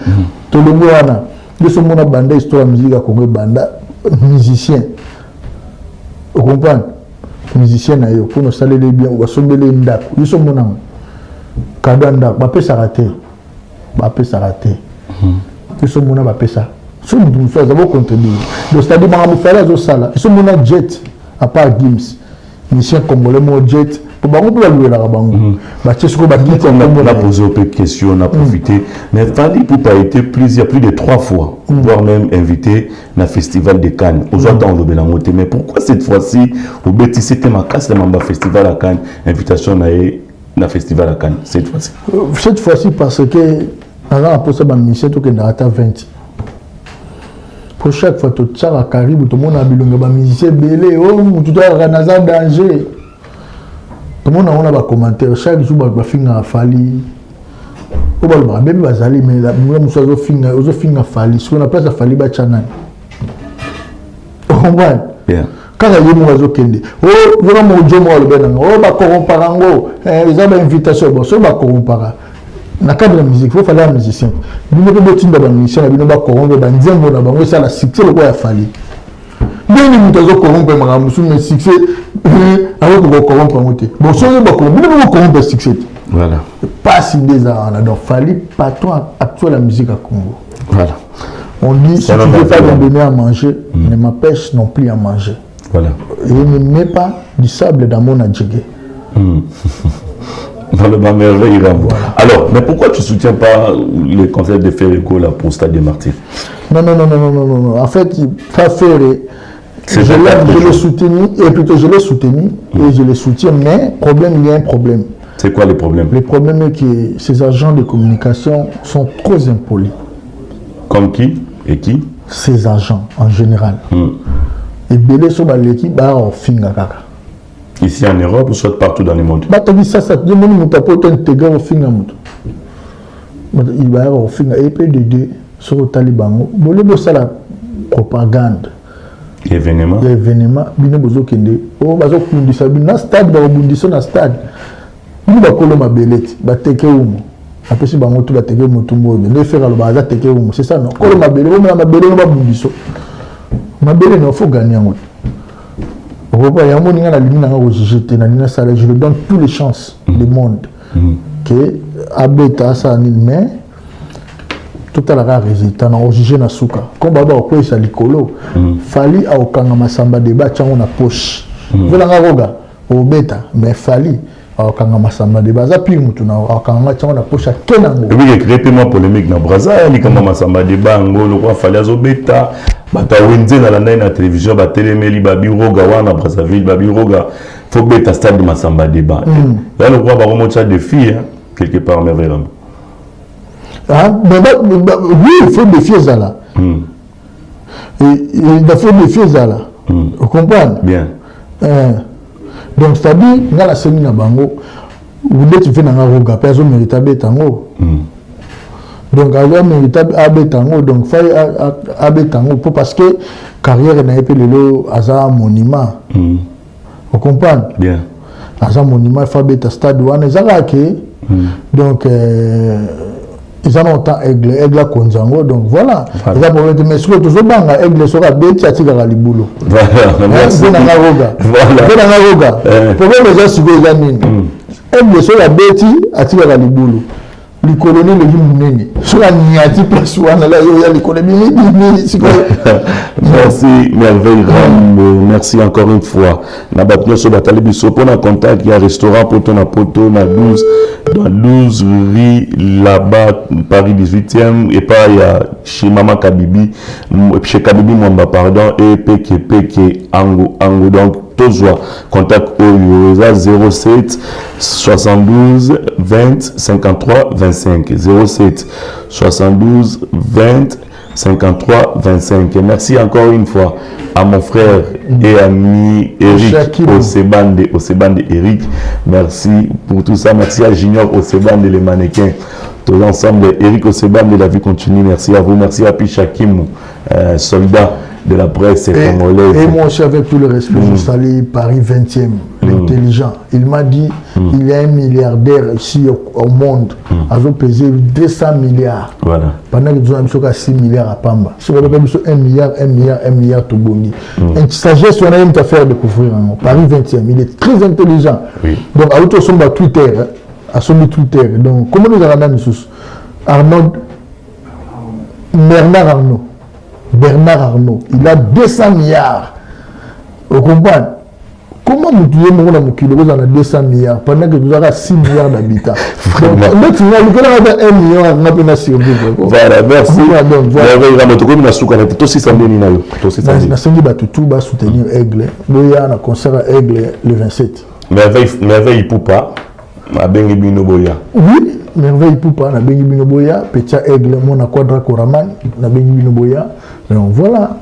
Tout le monde a. Il y a un banda histoire de musique à Congo. Banda musicien. Vous comprenez? Musicien pour nous saluer bien, on va sommer les ndak. Ils sont mon nom. Kadanda, bapé s'arrêter. Bapé s'arrêter. Ils sont mon nom, bapé ça. Si nous devons faire, ça va contribuer. Donc, c'est-à-dire, on va faire la sala. Ils sont mon nom jet, à part Gims. Musicien congolais, mon jet. Pour qu'on peut louer la rabango. On
a posé une question, on a profité. Mais Fali Poupa a été plus de 3 fois, voire même invité dans le festival de Cannes. Aujourd'hui, on l'a bien. Mais pourquoi cette fois-ci, au Bétis, c'était ma casse de festival à Cannes, invitation dans le festival à Cannes, cette fois-ci?
Cette fois-ci, parce que, on a posé une mission qui est 20. Pour chaque fois, tout ça, à Caribou, tout le monde a dit que les musiciens belé, oh, tout le monde a un danger. Tout le monde a des commentaires. Chaque jour, il y a des filles qui Fali. Il y a des filles mais il y a des filles qui Fali. Ce qu'on appelle ça Fali Bachana. Vous comprenez? Quand il y a des gens qui disent, oh, il y a des gens qui disent, oh, il y a des gens qui invitation. Il y a des dans le cadre de la musique, il faut faire un musicien. Il y a des gens qui sont musiciens, il y a des gens qui sont musiciens, c'est la succès de quoi il fallait. Il y a des gens qui sont musiciens, mais succès, alors qu'on va corrompre. Bon, si on va corrompre le succès.
Voilà.
Pas si des ans, donc il fallait patron actuel de la musique à Congo.
Voilà.
On dit, si tu ne veux pas me donner à manger, ne m'empêche non plus à manger.
Voilà.
Et ne mets pas du sable dans mon adjugé.
Dans le merveille, voilà. Alors, mais pourquoi tu ne soutiens pas le concert de Ferreco là pour Stade des Martyrs?
Non. En fait, pas Ferré. Je l'ai soutenu, et plutôt je l'ai soutenu, et je le soutiens, mais il y a un problème.
C'est quoi le problème? Le problème
est que ces agents de communication sont trop impolis.
Comme qui? Et qui?
Ces agents, en général. Et Bélé sur l'équipe, on finit à caca.
Ici en Europe ou soit partout dans le monde?
Ça dit que nous avons intégré au fin il va y avoir au fin et puis de deux sur le Taliban. Vous voulez ça la propagande.
Événement.
Bino bozo kende. Oh bazo kundisa bina stade ba bundisa na stade. Bino ba koloma beleti ba teke umo. après si bango tout la teke mutumbo ne faire le baza teke c'est ça non ko mabele mo na mabele ba bundiso mabele no faut gagner ngo opo ya mo ninga na limina ngo jeter na nina sala je lui donne toutes les chances du monde que abeta ça ni mais tout à la résultat na ojuger na suka comme baba ko isa likolo fali a okanga masamba débat chango na poche vela ngaroga obeta mais fali akanga masamba de baza puis mutu na akanga chango na poche kenango
et oui créé moi polémique na braza ni kama masamba de bango le quoi fallait azobeta bata wenze na landa na télévision ba télémeli ba biroga wana Brazzaville ba biroga faut beta stade de masamba de ba là le quoi ba remonter des filles quelque part merveilleux
ah mais oui il faut défier ça là et il faut défier ça là vous comprenez
bien
donc c'est-à-dire dans la scène na bango vous êtes fait dans un roga personne mérite betango donc alors mérite betango donc faille betango parce que carrière na épée le asa monument vous comprenez
bien
asa monument fa beta stade wana ezaka ke donc ils ont longtemps aigle konzango donc voilà ils ont problème mais ce que tous banga aigle sera beti atika libulo
merci
na roga voilà na roga problème les gens les amis aigle sera beti atika libulo les colonies le jumneni sera niati place wana là il y a les colonies
merci merveille merci encore une fois na batno so batali biso pour na contact il y a restaurant poto na 12 dans 12 rue là-bas Paris 18e et pas il y a chez Maman Kabibi chez Kabibi Mwamba pardon et PK Ango donc toujours contact au 07 72 20 53 25 07 72 20 53 25. Merci encore une fois à mon frère et ami Eric Osebande Eric. Merci pour tout ça. Merci à Junior Osebande les mannequins. Tous ensemble, Eric Osebande, la vie continue. Merci à vous. Merci à Pichakim, soldat de la presse congolaise.
Et moi aussi, avec tout le respect, je salue Paris 20e, l'intelligent. Il m'a dit il y a un milliardaire ici au monde, a pesé 200 milliards.
Voilà.
Pendant que nous avons 6 milliards à Pamba. Si vous avez 1 milliard, tout bon. Une sagesse, on a une affaire de couvrir. Paris 20e, il est très intelligent.
Oui.
Donc, à l'autre, on Twitter. À son Twitter. Donc, comment nous avons Arnaud, Bernard Arnault, il a 200 milliards. Vous comprenez? Comment vous tuez vous en a 200 milliards pendant que vous avez 6 milliards d'habitants? Donc, vous avez 1 million on a survécu.
Voilà, merci.
Tout soutenir Aigle. Il y a un concert à Aigle le 27.
Merveille Poupa, à Bengi Binoboya.
Oui, Merveille Poupa, na Bengi Binoboya, Petit Aigle, mon à Quadra Koraman, na Bengi Binoboya. Donc voilà.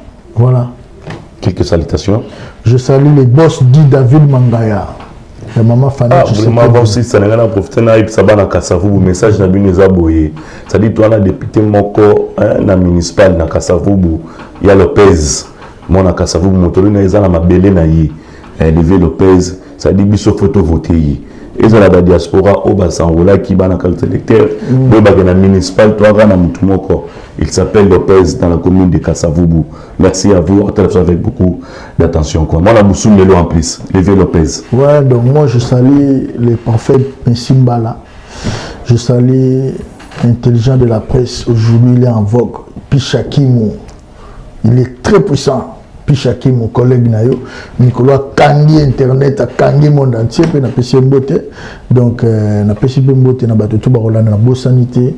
Quelques salutations.
Je salue les boss dit David Mangaya. La maman Fanny.
Ah, vraiment, aussi, ça n'a pas profité de Kassavou. Message n'a pas boyé. Ça dit, toi, on a député Moko, na municipal, na Kassavou. Il y a Lopez. Mon na Kassavou, mon tour, il y a ma belle naïe. Levé Lopez. Ça dit, biso photo voté. Et ça, la diaspora, au Bassangola, qui va dans la carte électeur. Le municipal, toi, il s'appelle Lopez dans la commune de Kassavoubou. Merci à vous, avec beaucoup d'attention. Moi, la Boussoum Lelo en plus, Levé Lopez.
Ouais, donc moi, je salue les prophètes Simbala. Je salue l'intelligent de la presse. Aujourd'hui, il est en vogue. Pichakimo, il est très puissant. Pichaki, mon collègue Nayo, Nicolas Kangi Internet, a Kangi monde entier, puis na PC Mbote. Donc, na PC Mbote, na bateau Barola, na Beau Sanité,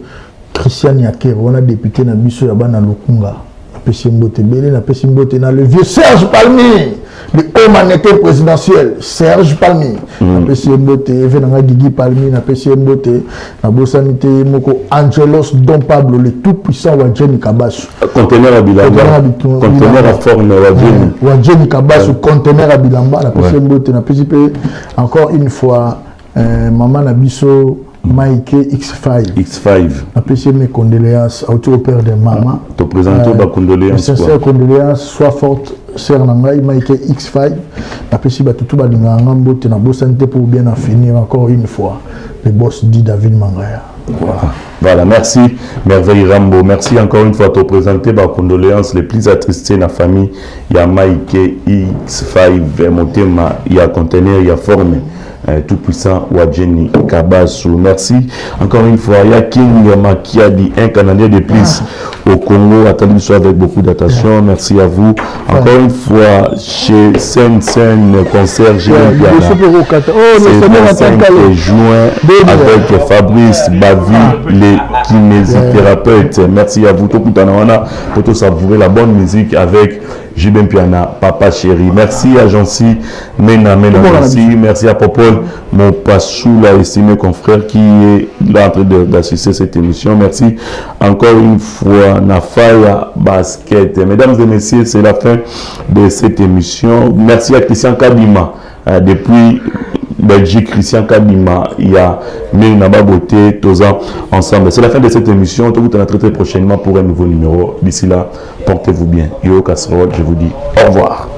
Christian Yaker, on a député na Bissou là-bas na Lukunga. Na PC Mbote, Belé, na PC Mbote, na le vieux Serge Palmi, le haut mannequin présidentiel, Serge Palmi. Na PC Mbote, Venanga Guigui Palmi, na PC Mbote, na Beau Sanité, Moko Angelos Don Pablo, le tout puissant Wadjeni Kabasu.
Conteneur à Bilamba. Conteneur à forme
Wadjeni Kabasu, conteneur à Bilamba, na PC Mbote, na PC encore une fois, Maman Nabiso. Mike X5. Appréciez mes condoléances au père de maman.
Te présenter ma condoléances.
Sincères condoléances, sois forte, sœur Nangai, Mike X5. Appréciez tout le monde na Beau Sanité pour bien en finir encore une fois. le boss dit David Mangaya.
Voilà, merci Merveille Rambo. Merci encore une fois de te présenter ma condoléances les plus attristées dans la famille. Il y a Mike X5, Motema, il y a conteneur, il y a forme. Tout puissant Wadjeni Kabasu. Merci encore une fois. Il y a King Makiadi, un Canadien de plus au Congo. Attendez soit avec beaucoup d'attention. Merci à vous. Encore une fois, chez Sen Concert Julien Piana. C'est le 25 juin avec Fabrice Bavi, les kinésithérapeutes. Merci à vous. Tout pour savourer la bonne musique avec Julien Piana, Papa Chéri. Merci à Jancy Mena, merci. Merci à Popol, mon Passou, la estimé confrère qui est là en train d'assister cette émission. Merci encore une fois, Nafaya Basket. Mesdames et messieurs, c'est la fin de cette émission. Merci à Christian Kadima, depuis Belgique, Christian Kadima, il y a Mélina Baboté, Toza, ensemble. C'est la fin de cette émission. On vous retrouve très prochainement pour un nouveau numéro. D'ici là, portez-vous bien. Yo Casserole, je vous dis au revoir.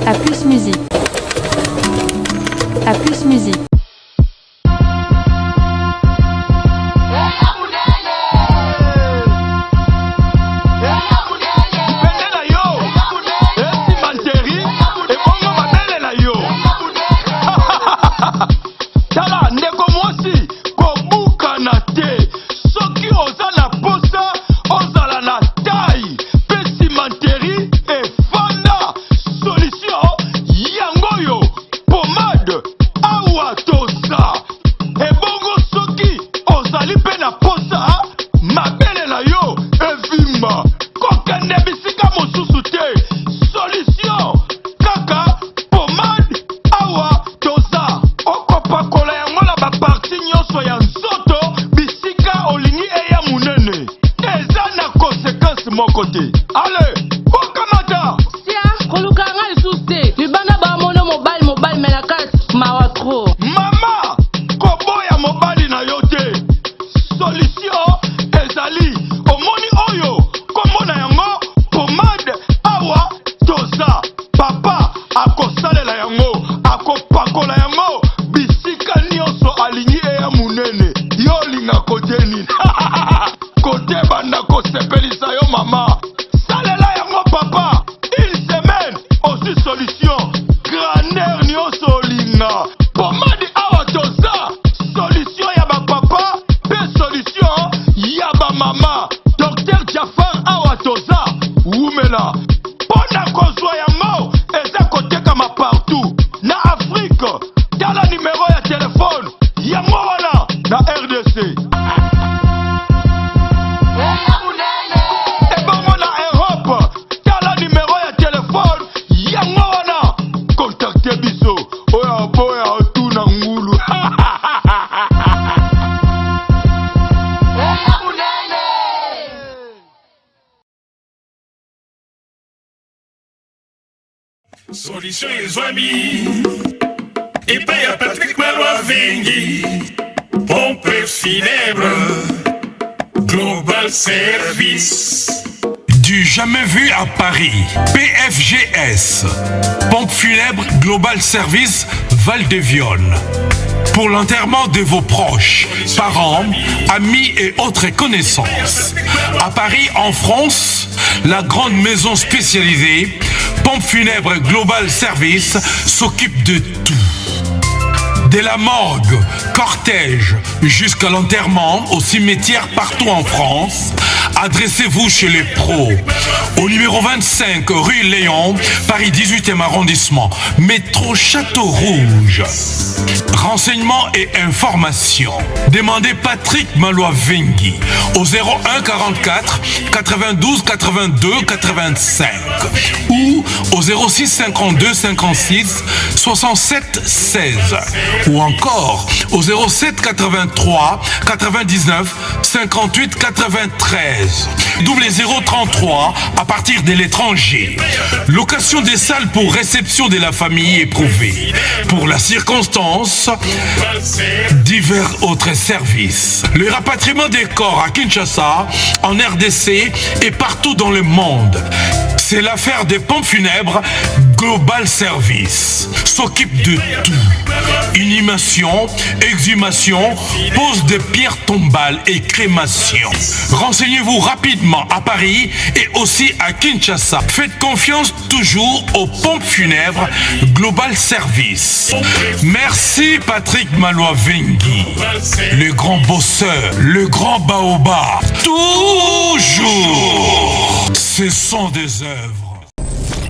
À plus musique. À plus musique.
Solution Ezwami et paye à Patrick Malois Vengi, pompe funèbre, Global Service.
Du jamais vu à Paris, PFGS, pompe funèbre Global Service Val-de-Violne. Pour l'enterrement de vos proches, parents, amis et autres connaissances. À Paris, en France, la grande maison spécialisée Pompe funèbre Global Service s'occupe de tout. De la morgue, cortège, jusqu'à l'enterrement au cimetière partout en France, adressez-vous chez les pros. Au numéro 25 rue Léon, Paris 18e arrondissement, métro Château Rouge. Renseignements et informations. Demandez Patrick Malois Vengi au 01 44 92 82 85 ou au 06 52 56 67 16 ou encore au 07 83 99 58 93 double 033 à partir de l'étranger. Location des salles pour réception de la famille éprouvée. Pour la circonstance, divers autres services. Le rapatriement des corps à Kinshasa, en RDC et partout dans le monde. C'est l'affaire des pompes funèbres
Global Service s'occupe de tout. Inhumation, exhumation, pose de pierres tombales et crémation. Renseignez-vous rapidement à Paris et aussi à Kinshasa. Faites confiance toujours aux pompes funèbres Global Service. Merci Patrick Maloa-Vengui, le grand bosseur, le grand baobab. Toujours, ce sont des œuvres.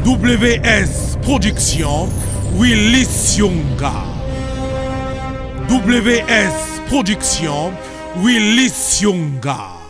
WS Production, Willy Sionga. WS Production, Willy Sionga.